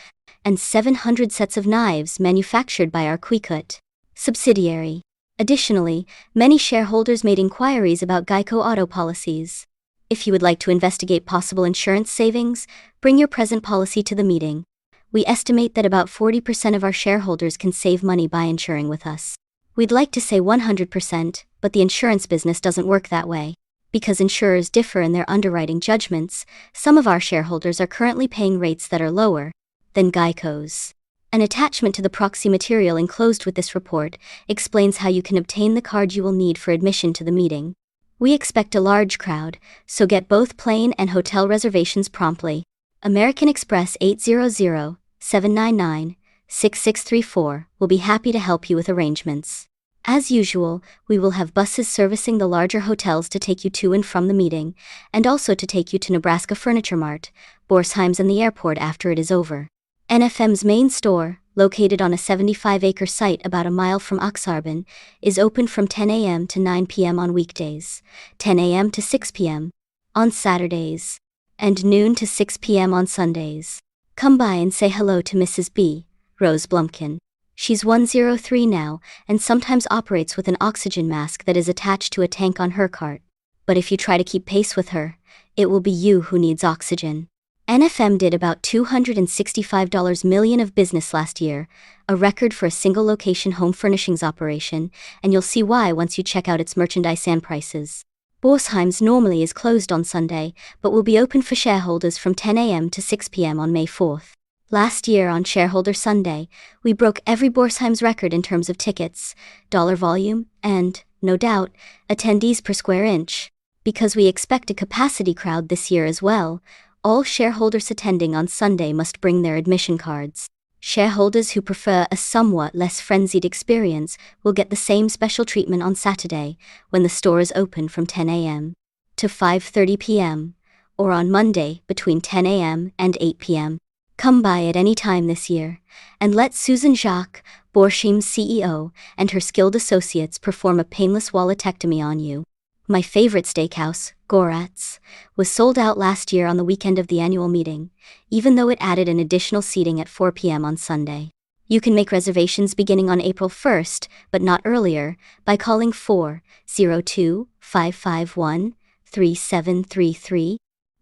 and 700 sets of knives manufactured by our Quicot subsidiary. Additionally, many shareholders made inquiries about Geico auto policies. If you would like to investigate possible insurance savings, bring your present policy to the meeting. We estimate that about 40% of our shareholders can save money by insuring with us. We'd like to say 100%, but the insurance business doesn't work that way. Because insurers differ in their underwriting judgments, some of our shareholders are currently paying rates that are lower than Geico's. An attachment to the proxy material enclosed with this report explains how you can obtain the card you will need for admission to the meeting. We expect a large crowd, so get both plane and hotel reservations promptly. American Express 800-799-6634 will be happy to help you with arrangements. As usual, we will have buses servicing the larger hotels to take you to and from the meeting, and also to take you to Nebraska Furniture Mart, Borsheim's, and the airport after it is over. NFM's main store, located on a 75-acre site about a mile from Ak-Sar-Ben, is open from 10 a.m. to 9 p.m. on weekdays, 10 a.m. to 6 p.m. on Saturdays, and noon to 6 p.m. on Sundays. Come by and say hello to Mrs. B. Rose Blumpkin. She's 103 now and sometimes operates with an oxygen mask that is attached to a tank on her cart. But if you try to keep pace with her, it will be you who needs oxygen. NFM did about $265 million of business last year, a record for a single-location home furnishings operation, and you'll see why once you check out its merchandise and prices. Borsheim's normally is closed on Sunday, but will be open for shareholders from 10 a.m. to 6 p.m. on May 4th. Last year on Shareholder Sunday, we broke every Borsheim's record in terms of tickets, dollar volume, and, no doubt, attendees per square inch. Because we expect a capacity crowd this year as well, all shareholders attending on Sunday must bring their admission cards. Shareholders who prefer a somewhat less frenzied experience will get the same special treatment on Saturday, when the store is open from 10 a.m. to 5:30 p.m., or on Monday between 10 a.m. and 8 p.m. Come by at any time this year, and let Susan Jacques, Borsheim's CEO, and her skilled associates perform a painless walletectomy on you. My favorite steakhouse, Gorat's, was sold out last year on the weekend of the annual meeting, even though it added an additional seating at 4 p.m. on Sunday. You can make reservations beginning on April 1st, but not earlier, by calling 402-551-3733.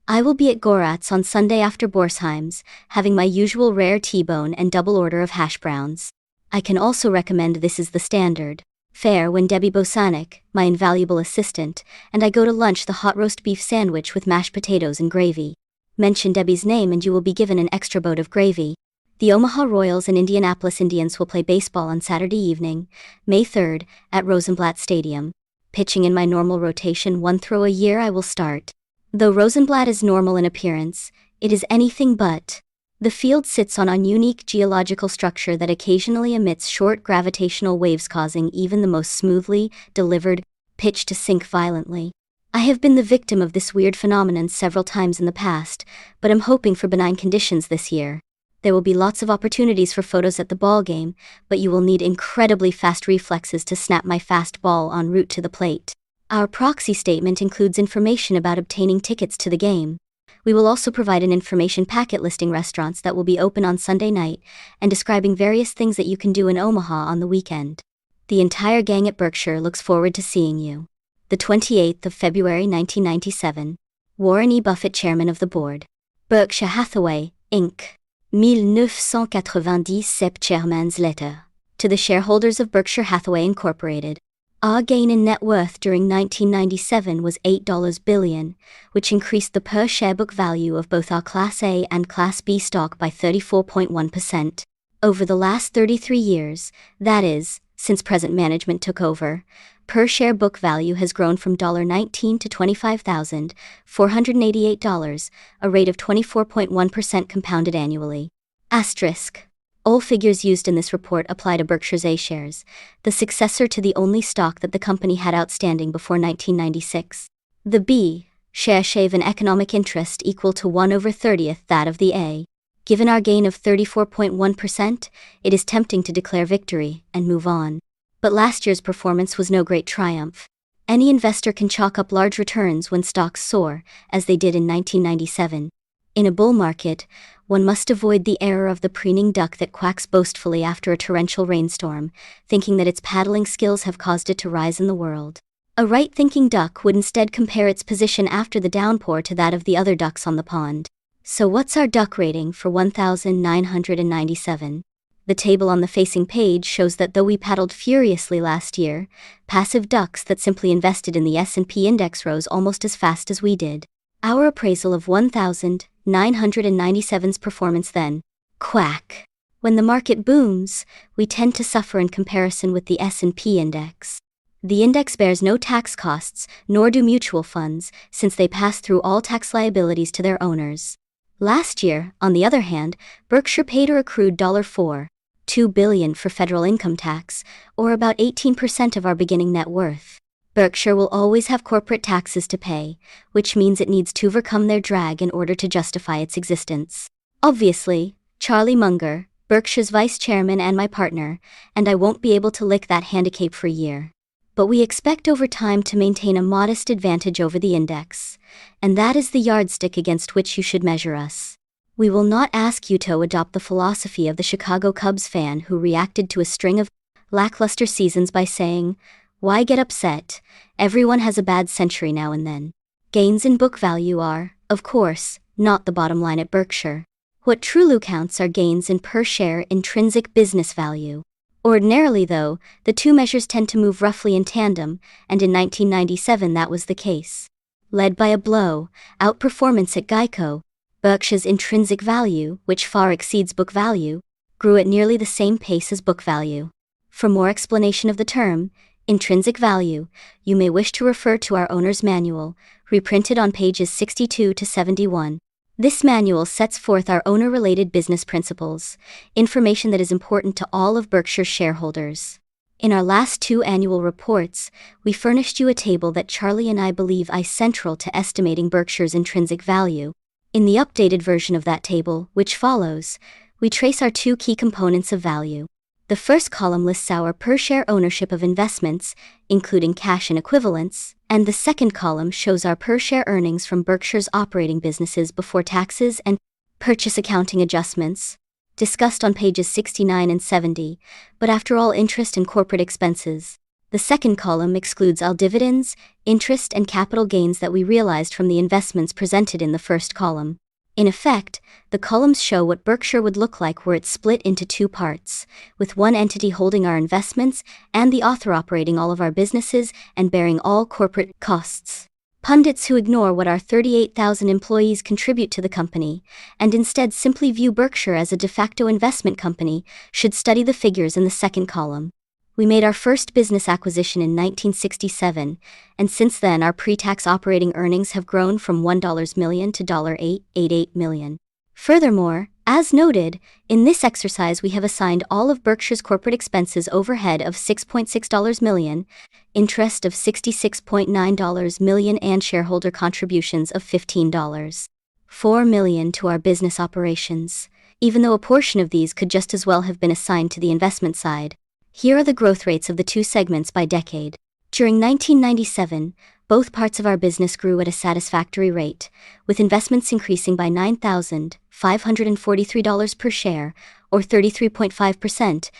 I will be at Gorat's on Sunday after Borsheim's, having my usual rare T-bone and double order of hash browns. I can also recommend this is the standard fare when Debbie Bosanek, my invaluable assistant, and I go to lunch the hot roast beef sandwich with mashed potatoes and gravy. Mention Debbie's name and you will be given an extra boat of gravy. The Omaha Royals and Indianapolis Indians will play baseball on Saturday evening, May 3rd, at Rosenblatt Stadium. Pitching in my normal rotation 1 throw a year I will start. Though Rosenblatt is normal in appearance, it is anything but. The field sits on a unique geological structure that occasionally emits short gravitational waves, causing even the most smoothly delivered pitch to sink violently. I have been the victim of this weird phenomenon several times in the past, but am hoping for benign conditions this year. There will be lots of opportunities for photos at the ball game, but you will need incredibly fast reflexes to snap my fast ball en route to the plate. Our proxy statement includes information about obtaining tickets to the game. We will also provide an information packet listing restaurants that will be open on Sunday night and describing various things that you can do in Omaha on the weekend. The entire gang at Berkshire looks forward to seeing you. the 28th of February 1997. Warren E. Buffett, Chairman of the Board. Berkshire Hathaway, Inc. 1997 Chairman's Letter. To the shareholders of Berkshire Hathaway Incorporated. Our gain in net worth during 1997 was $8 billion, which increased the per-share book value of both our Class A and Class B stock by 34.1%. Over the last 33 years, that is, since present management took over, per-share book value has grown from $19 to $25,488, a rate of 24.1% compounded annually. Asterisk. All figures used in this report apply to Berkshire's A shares, the successor to the only stock that the company had outstanding before 1996. The B share shave an economic interest equal to 1/30th that of the A. Given our gain of 34.1%, it is tempting to declare victory and move on. But last year's performance was no great triumph. Any investor can chalk up large returns when stocks soar, as they did in 1997. In a bull market, one must avoid the error of the preening duck that quacks boastfully after a torrential rainstorm, thinking that its paddling skills have caused it to rise in the world. A right-thinking duck would instead compare its position after the downpour to that of the other ducks on the pond. So what's our duck rating for 1997? The table on the facing page shows that though we paddled furiously last year, passive ducks that simply invested in the S&P index rose almost as fast as we did. Our appraisal of 1997's performance then. Quack. When the market booms, we tend to suffer in comparison with the S&P index. The index bears no tax costs, nor do mutual funds, since they pass through all tax liabilities to their owners. Last year, on the other hand, Berkshire paid or accrued $4.2 billion for federal income tax, or about 18% of our beginning net worth. Berkshire will always have corporate taxes to pay, which means it needs to overcome their drag in order to justify its existence. Obviously, Charlie Munger, Berkshire's vice chairman and my partner, and I won't be able to lick that handicap for a year. But we expect over time to maintain a modest advantage over the index, and that is the yardstick against which you should measure us. We will not ask you to adopt the philosophy of the Chicago Cubs fan who reacted to a string of lackluster seasons by saying, "Why get upset? Everyone has a bad century now and then." Gains in book value are, of course, not the bottom line at Berkshire. What truly counts are gains in per-share intrinsic business value. Ordinarily, though, the two measures tend to move roughly in tandem, and in 1997 that was the case. Led by a blow-out performance at Geico, Berkshire's intrinsic value, which far exceeds book value, grew at nearly the same pace as book value. For more explanation of the term, intrinsic value, you may wish to refer to our owner's manual, reprinted on pages 62 to 71. This manual sets forth our owner-related business principles, information that is important to all of Berkshire's shareholders. In our last two annual reports, we furnished you a table that Charlie and I believe is central to estimating Berkshire's intrinsic value. In the updated version of that table, which follows, we trace our two key components of value. The first column lists our per-share ownership of investments, including cash and equivalents, and the second column shows our per-share earnings from Berkshire's operating businesses before taxes and purchase accounting adjustments, discussed on pages 69 and 70, but after all interest and corporate expenses. The second column excludes all dividends, interest and capital gains that we realized from the investments presented in the first column. In effect, the columns show what Berkshire would look like were it split into two parts, with one entity holding our investments and the author operating all of our businesses and bearing all corporate costs. Pundits who ignore what our 38,000 employees contribute to the company, and instead simply view Berkshire as a de facto investment company, should study the figures in the second column. We made our first business acquisition in 1967, and since then our pre-tax operating earnings have grown from $1 million to $888 million. Furthermore, as noted, in this exercise we have assigned all of Berkshire's corporate expenses overhead of $6.6 million, interest of $66.9 million and shareholder contributions of $15.4 million to our business operations, even though a portion of these could just as well have been assigned to the investment side. Here are the growth rates of the two segments by decade. During 1997, both parts of our business grew at a satisfactory rate, with investments increasing by $9,543 per share, or 33.5%,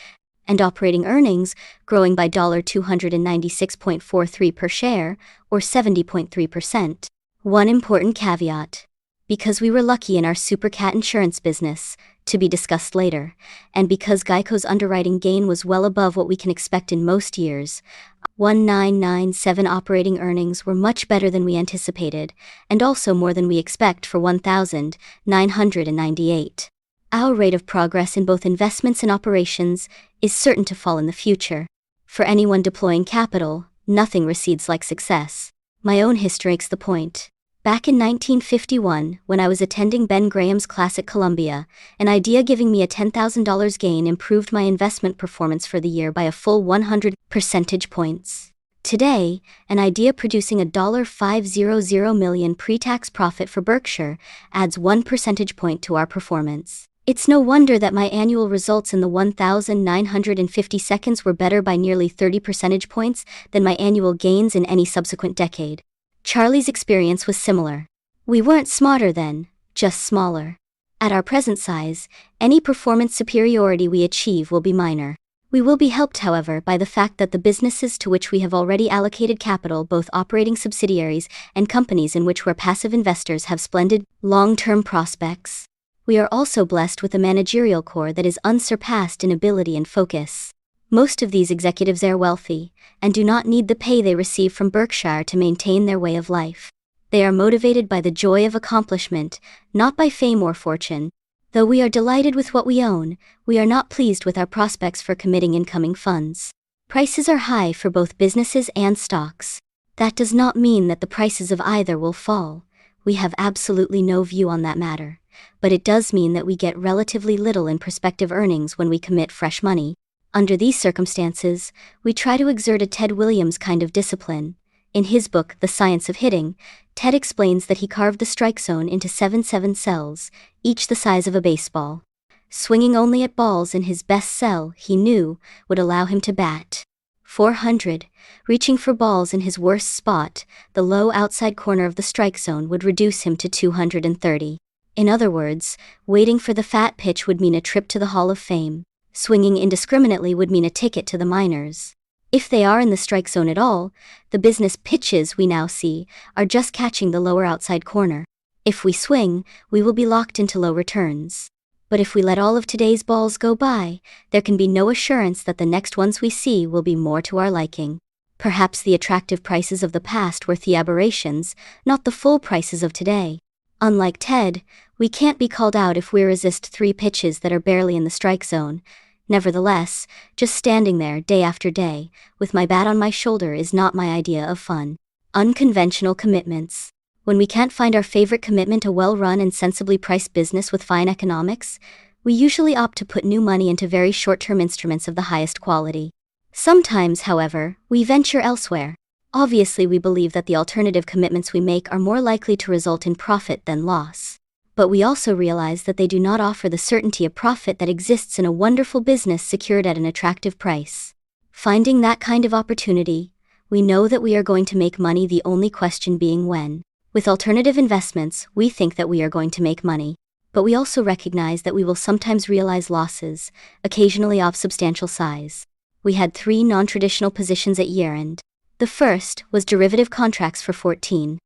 and operating earnings growing by $296.43 per share, or 70.3%. One important caveat. Because we were lucky in our supercat insurance business, to be discussed later, and because Geico's underwriting gain was well above what we can expect in most years, 1997 operating earnings were much better than we anticipated, and also more than we expect for 1998. Our rate of progress in both investments and operations is certain to fall in the future. For anyone deploying capital, nothing recedes like success. My own history makes the point. Back in 1951, when I was attending Ben Graham's class at Columbia, an idea giving me a $10,000 gain improved my investment performance for the year by a full 100 percentage points. Today, an idea producing $500 million pre-tax profit for Berkshire adds 1 percentage point to our performance. It's no wonder that my annual results in the 1950 seconds were better by nearly 30 percentage points than my annual gains in any subsequent decade. Charlie's experience was similar. We weren't smarter then, just smaller. At our present size, any performance superiority we achieve will be minor. We will be helped, however, by the fact that the businesses to which we have already allocated capital, both operating subsidiaries and companies in which we're passive investors, have splendid, long-term prospects. We are also blessed with a managerial corps that is unsurpassed in ability and focus. Most of these executives are wealthy, and do not need the pay they receive from Berkshire to maintain their way of life. They are motivated by the joy of accomplishment, not by fame or fortune. Though we are delighted with what we own, we are not pleased with our prospects for committing incoming funds. Prices are high for both businesses and stocks. That does not mean that the prices of either will fall. We have absolutely no view on that matter. But it does mean that we get relatively little in prospective earnings when we commit fresh money. Under these circumstances, we try to exert a Ted Williams kind of discipline. In his book, The Science of Hitting, Ted explains that he carved the strike zone into 7 cells, each the size of a baseball. Swinging only at balls in his best cell, he knew, would allow him to bat .400. Reaching for balls in his worst spot, the low outside corner of the strike zone, would reduce him to 230. In other words, waiting for the fat pitch would mean a trip to the Hall of Fame. Swinging indiscriminately would mean a ticket to the minors. If they are in the strike zone at all, the business pitches we now see are just catching the lower outside corner. If we swing, we will be locked into low returns. But if we let all of today's balls go by, there can be no assurance that the next ones we see will be more to our liking. Perhaps the attractive prices of the past were the aberrations, not the full prices of today. Unlike Ted, we can't be called out if we resist 3 pitches that are barely in the strike zone. Nevertheless, just standing there day after day, with my bat on my shoulder, is not my idea of fun. Unconventional commitments. When we can't find our favorite commitment, a well-run and sensibly priced business with fine economics, we usually opt to put new money into very short-term instruments of the highest quality. Sometimes, however, we venture elsewhere. Obviously, we believe that the alternative commitments we make are more likely to result in profit than loss. But we also realize that they do not offer the certainty of profit that exists in a wonderful business secured at an attractive price. Finding that kind of opportunity, we know that we are going to make money, the only question being when. With alternative investments, we think that we are going to make money. But we also recognize that we will sometimes realize losses, occasionally of substantial size. We had 3 non-traditional positions at year-end. The first was derivative contracts for 14.0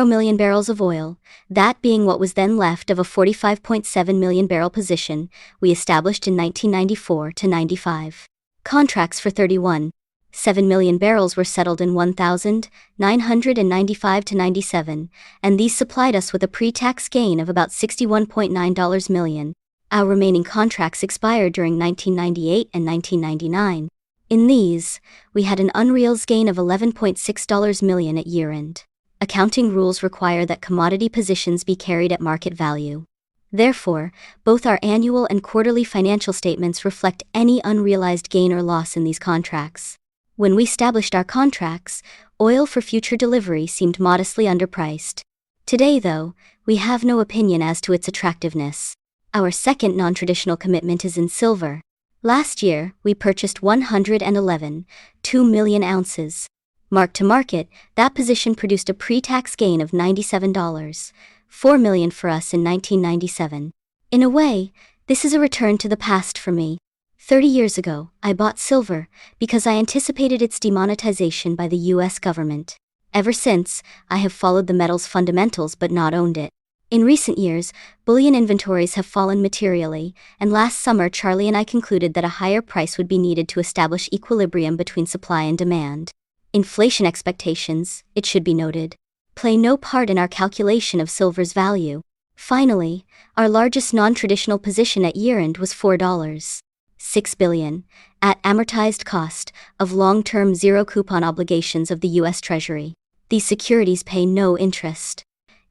million barrels of oil, that being what was then left of a 45.7 million barrel position we established in 1994-95. Contracts for 31.7 million barrels were settled in 1995-97, and these supplied us with a pre-tax gain of about $61.9 million. Our remaining contracts expired during 1998 and 1999. In these, we had an unrealized gain of $11.6 million at year-end. Accounting rules require that commodity positions be carried at market value. Therefore, both our annual and quarterly financial statements reflect any unrealized gain or loss in these contracts. When we established our contracts, oil for future delivery seemed modestly underpriced. Today, though, we have no opinion as to its attractiveness. Our second non-traditional commitment is in silver. Last year, we purchased 111.2 million ounces. Marked to market, that position produced a pre-tax gain of $97.4 million for us in 1997. In a way, this is a return to the past for me. 30 years ago, I bought silver because I anticipated its demonetization by the US government. Ever since, I have followed the metal's fundamentals but not owned it. In recent years, bullion inventories have fallen materially, and last summer Charlie and I concluded that a higher price would be needed to establish equilibrium between supply and demand. Inflation expectations, it should be noted, play no part in our calculation of silver's value. Finally, our largest non-traditional position at year-end was $4.6 billion, at amortized cost, of long-term zero-coupon obligations of the U.S. Treasury. These securities pay no interest.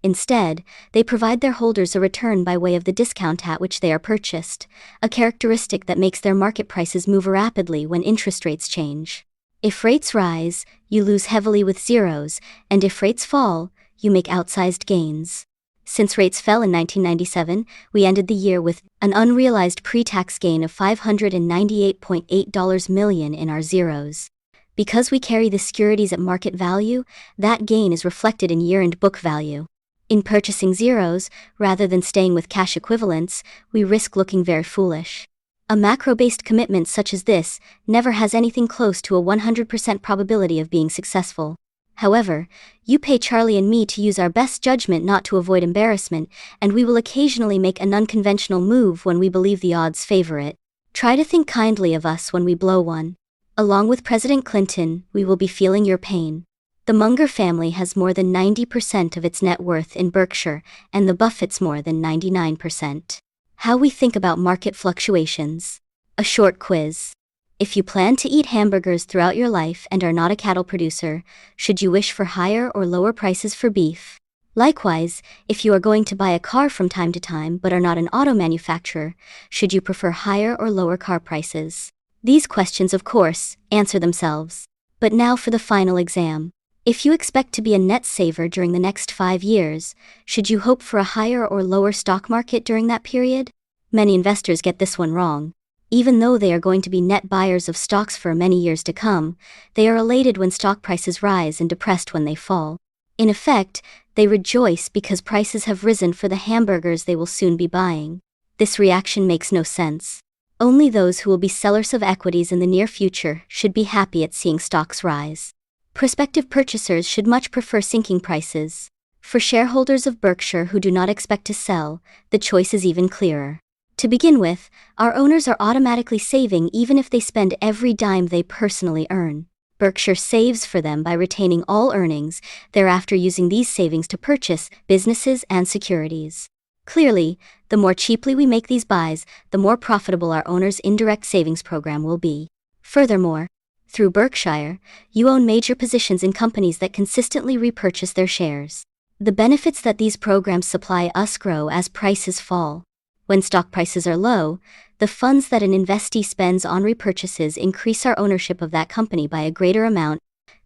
Instead, they provide their holders a return by way of the discount at which they are purchased, a characteristic that makes their market prices move rapidly when interest rates change. If rates rise, you lose heavily with zeros, and if rates fall, you make outsized gains. Since rates fell in 1997, we ended the year with an unrealized pre-tax gain of $598.8 million in our zeros. Because we carry the securities at market value, that gain is reflected in year-end book value. In purchasing zeros, rather than staying with cash equivalents, we risk looking very foolish. A macro-based commitment such as this never has anything close to a 100% probability of being successful. However, you pay Charlie and me to use our best judgment not to avoid embarrassment, and we will occasionally make an unconventional move when we believe the odds favor it. Try to think kindly of us when we blow one. Along with President Clinton, we will be feeling your pain. The Munger family has more than 90% of its net worth in Berkshire, and the Buffetts more than 99%. How we think about market fluctuations. A short quiz. If you plan to eat hamburgers throughout your life and are not a cattle producer, should you wish for higher or lower prices for beef? Likewise, if you are going to buy a car from time to time but are not an auto manufacturer, should you prefer higher or lower car prices? These questions, of course, answer themselves. But now for the final exam. If you expect to be a net saver during the next 5 years, should you hope for a higher or lower stock market during that period? Many investors get this one wrong. Even though they are going to be net buyers of stocks for many years to come, they are elated when stock prices rise and depressed when they fall. In effect, they rejoice because prices have risen for the hamburgers they will soon be buying. This reaction makes no sense. Only those who will be sellers of equities in the near future should be happy at seeing stocks rise. Prospective purchasers should much prefer sinking prices. For shareholders of Berkshire who do not expect to sell, the choice is even clearer. To begin with, our owners are automatically saving even if they spend every dime they personally earn. Berkshire saves for them by retaining all earnings, thereafter using these savings to purchase businesses and securities. Clearly, the more cheaply we make these buys, the more profitable our owners' indirect savings program will be. Furthermore, through Berkshire, you own major positions in companies that consistently repurchase their shares. The benefits that these programs supply us grow as prices fall. When stock prices are low, the funds that an investee spends on repurchases increase our ownership of that company by a greater amount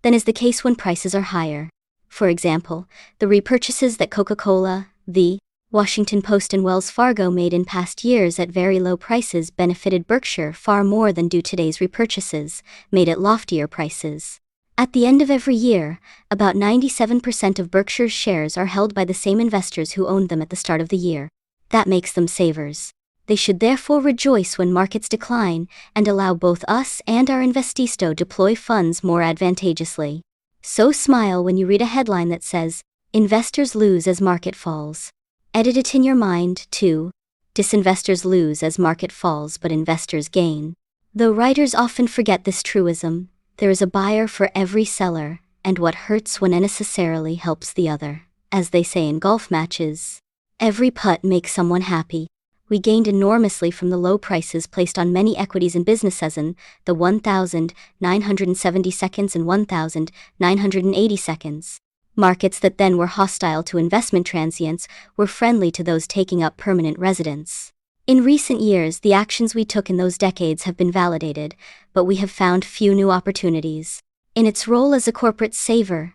than is the case when prices are higher. For example, the repurchases that Coca-Cola, the Washington Post and Wells Fargo made in past years at very low prices benefited Berkshire far more than do today's repurchases, made at loftier prices. At the end of every year, about 97% of Berkshire's shares are held by the same investors who owned them at the start of the year. That makes them savers. They should therefore rejoice when markets decline and allow both us and our investees to deploy funds more advantageously. So smile when you read a headline that says, "Investors lose as market falls." Edit it in your mind, too. Disinvestors lose as market falls but investors gain. Though writers often forget this truism, there is a buyer for every seller, and what hurts one unnecessarily helps the other. As they say in golf matches, every putt makes someone happy. We gained enormously from the low prices placed on many equities and businesses in the 1,970 seconds and 1,980 seconds. Markets that then were hostile to investment transients were friendly to those taking up permanent residence. In recent years, the actions we took in those decades have been validated, but we have found few new opportunities. In its role as a corporate saver,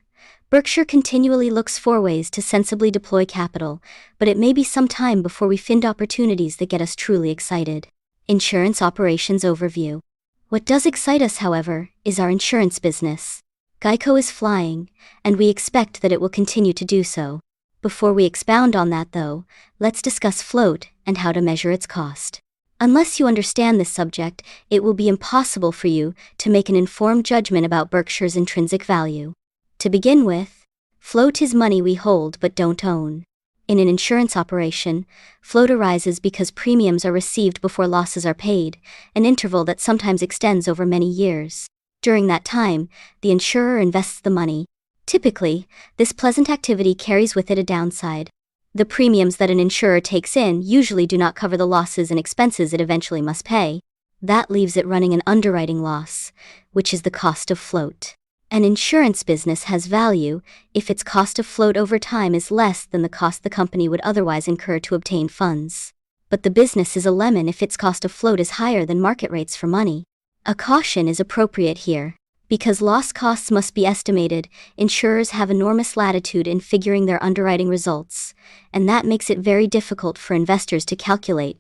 Berkshire continually looks for ways to sensibly deploy capital, but it may be some time before we find opportunities that get us truly excited. Insurance Operations Overview. What does excite us, however, is our insurance business. Geico is flying, and we expect that it will continue to do so. Before we expound on that though, let's discuss float and how to measure its cost. Unless you understand this subject, it will be impossible for you to make an informed judgment about Berkshire's intrinsic value. To begin with, float is money we hold but don't own. In an insurance operation, float arises because premiums are received before losses are paid, an interval that sometimes extends over many years. During that time, the insurer invests the money. Typically, this pleasant activity carries with it a downside. The premiums that an insurer takes in usually do not cover the losses and expenses it eventually must pay. That leaves it running an underwriting loss, which is the cost of float. An insurance business has value if its cost of float over time is less than the cost the company would otherwise incur to obtain funds. But the business is a lemon if its cost of float is higher than market rates for money. A caution is appropriate here. Because loss costs must be estimated, insurers have enormous latitude in figuring their underwriting results, and that makes it very difficult for investors to calculate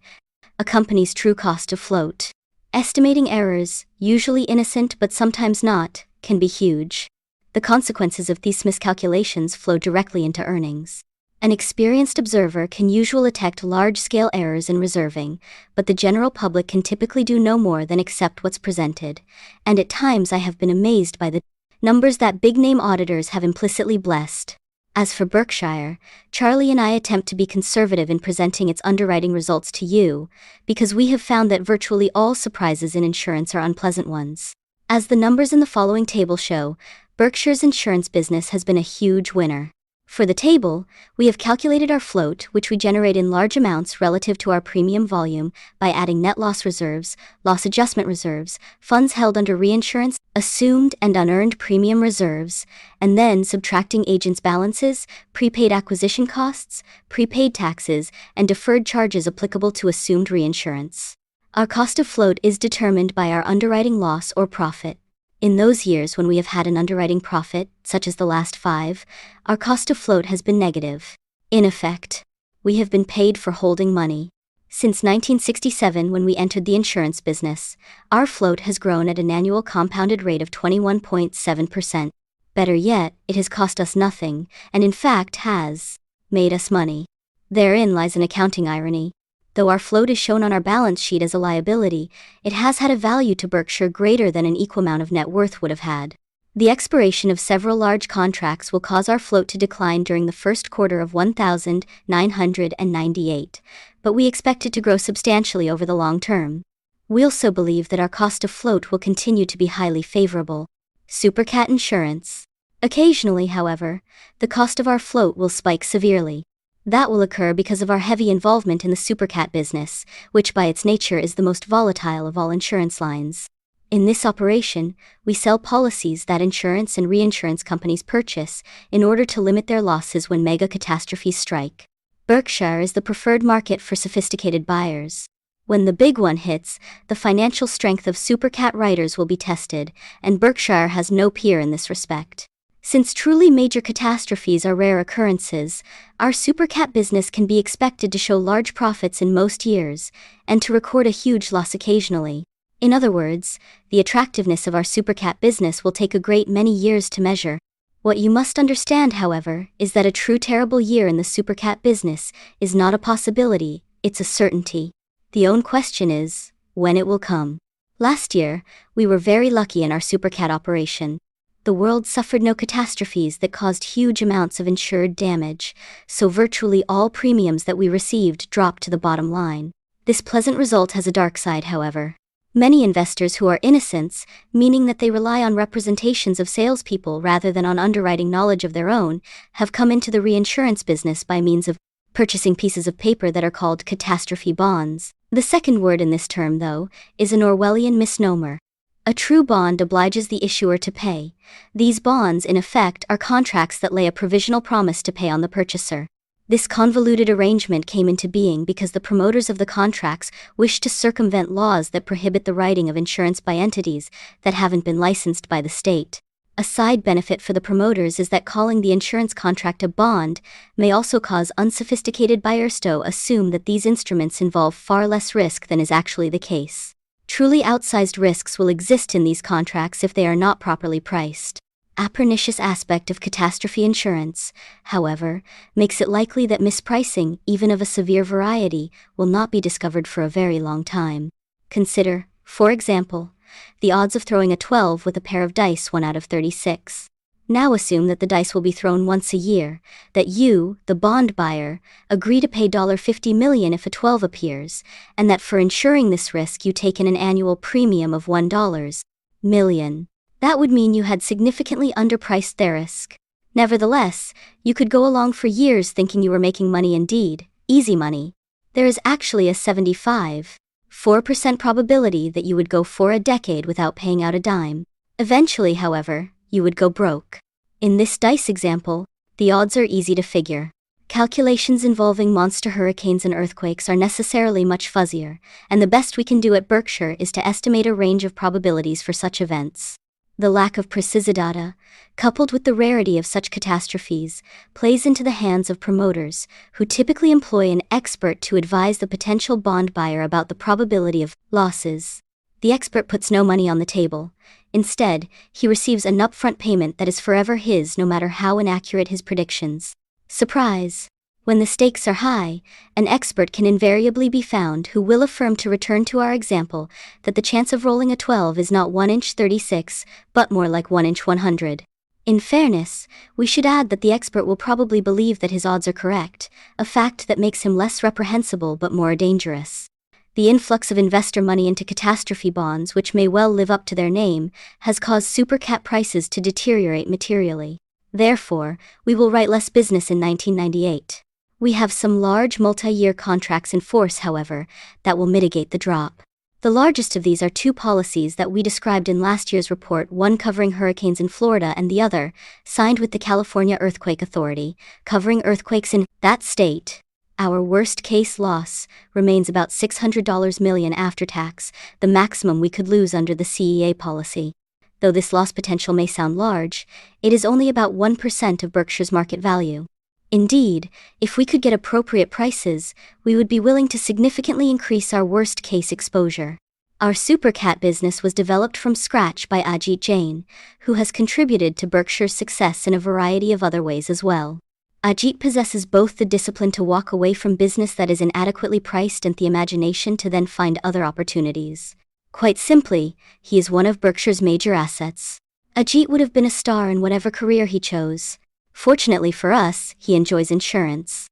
a company's true cost of float. Estimating errors, usually innocent but sometimes not, can be huge. The consequences of these miscalculations flow directly into earnings. An experienced observer can usually detect large-scale errors in reserving, but the general public can typically do no more than accept what's presented, and at times I have been amazed by the numbers that big-name auditors have implicitly blessed. As for Berkshire, Charlie and I attempt to be conservative in presenting its underwriting results to you, because we have found that virtually all surprises in insurance are unpleasant ones. As the numbers in the following table show, Berkshire's insurance business has been a huge winner. For the table, we have calculated our float, which we generate in large amounts relative to our premium volume, by adding net loss reserves, loss adjustment reserves, funds held under reinsurance, assumed and unearned premium reserves, and then subtracting agents' balances, prepaid acquisition costs, prepaid taxes, and deferred charges applicable to assumed reinsurance. Our cost of float is determined by our underwriting loss or profit. In those years when we have had an underwriting profit, such as the last 5, our cost of float has been negative. In effect, we have been paid for holding money. Since 1967, when we entered the insurance business, our float has grown at an annual compounded rate of 21.7%. Better yet, it has cost us nothing, and in fact has made us money. Therein lies an accounting irony. Though our float is shown on our balance sheet as a liability, it has had a value to Berkshire greater than an equal amount of net worth would have had. The expiration of several large contracts will cause our float to decline during the first quarter of 1998, but we expect it to grow substantially over the long term. We also believe that our cost of float will continue to be highly favorable. Supercat Insurance. Occasionally, however, the cost of our float will spike severely. That will occur because of our heavy involvement in the Supercat business, which by its nature is the most volatile of all insurance lines. In this operation, we sell policies that insurance and reinsurance companies purchase in order to limit their losses when mega catastrophes strike. Berkshire is the preferred market for sophisticated buyers. When the big one hits, the financial strength of Supercat writers will be tested, and Berkshire has no peer in this respect. Since truly major catastrophes are rare occurrences, our Supercat business can be expected to show large profits in most years, and to record a huge loss occasionally. In other words, the attractiveness of our Supercat business will take a great many years to measure. What you must understand, however, is that a true terrible year in the Supercat business is not a possibility, it's a certainty. The only question is, when it will come. Last year, we were very lucky in our Supercat operation. The world suffered no catastrophes that caused huge amounts of insured damage, so virtually all premiums that we received dropped to the bottom line. This pleasant result has a dark side, however. Many investors who are innocents, meaning that they rely on representations of salespeople rather than on underwriting knowledge of their own, have come into the reinsurance business by means of purchasing pieces of paper that are called catastrophe bonds. The second word in this term, though, is an Orwellian misnomer. A true bond obliges the issuer to pay. These bonds, in effect, are contracts that lay a provisional promise to pay on the purchaser. This convoluted arrangement came into being because the promoters of the contracts wished to circumvent laws that prohibit the writing of insurance by entities that haven't been licensed by the state. A side benefit for the promoters is that calling the insurance contract a bond may also cause unsophisticated buyers to assume that these instruments involve far less risk than is actually the case. Truly outsized risks will exist in these contracts if they are not properly priced. a pernicious aspect of catastrophe insurance, however, makes it likely that mispricing, even of a severe variety, will not be discovered for a very long time. Consider, for example, the odds of throwing a 12 with a pair of dice 1 out of 36. Now assume that the dice will be thrown once a year, that you, the bond buyer, agree to pay $50 million if a 12 appears, and that for insuring this risk you take in an annual premium of $1 million. That would mean you had significantly underpriced their risk. Nevertheless, you could go along for years thinking you were making money indeed, easy money. There is actually a 75.4% probability that you would go for a decade without paying out a dime. Eventually, however, you would go broke. In this dice example, the odds are easy to figure. Calculations involving monster hurricanes and earthquakes are necessarily much fuzzier, and the best we can do at Berkshire is to estimate a range of probabilities for such events. The lack of precise data, coupled with the rarity of such catastrophes, plays into the hands of promoters, who typically employ an expert to advise the potential bond buyer about the probability of losses. The expert puts no money on the table. Instead, he receives an upfront payment that is forever his no matter how inaccurate his predictions. Surprise! When the stakes are high, an expert can invariably be found who will affirm, to return to our example, that the chance of rolling a 12 is not 1 inch 36, but more like 1 inch 100. In fairness, we should add that the expert will probably believe that his odds are correct, a fact that makes him less reprehensible but more dangerous. The influx of investor money into catastrophe bonds, which may well live up to their name, has caused supercat prices to deteriorate materially. Therefore, we will write less business in 1998. We have some large multi-year contracts in force, however, that will mitigate the drop. The largest of these are two policies that we described in last year's report, one covering hurricanes in Florida and the other, signed with the California Earthquake Authority, covering earthquakes in that state. Our worst-case loss remains about $600 million after tax, the maximum we could lose under the CEA policy. Though this loss potential may sound large, it is only about 1% of Berkshire's market value. Indeed, if we could get appropriate prices, we would be willing to significantly increase our worst-case exposure. Our supercat business was developed from scratch by Ajit Jain, who has contributed to Berkshire's success in a variety of other ways as well. Ajit possesses both the discipline to walk away from business that is inadequately priced and the imagination to then find other opportunities. Quite simply, he is one of Berkshire's major assets. Ajit would have been a star in whatever career he chose. Fortunately for us, he enjoys insurance.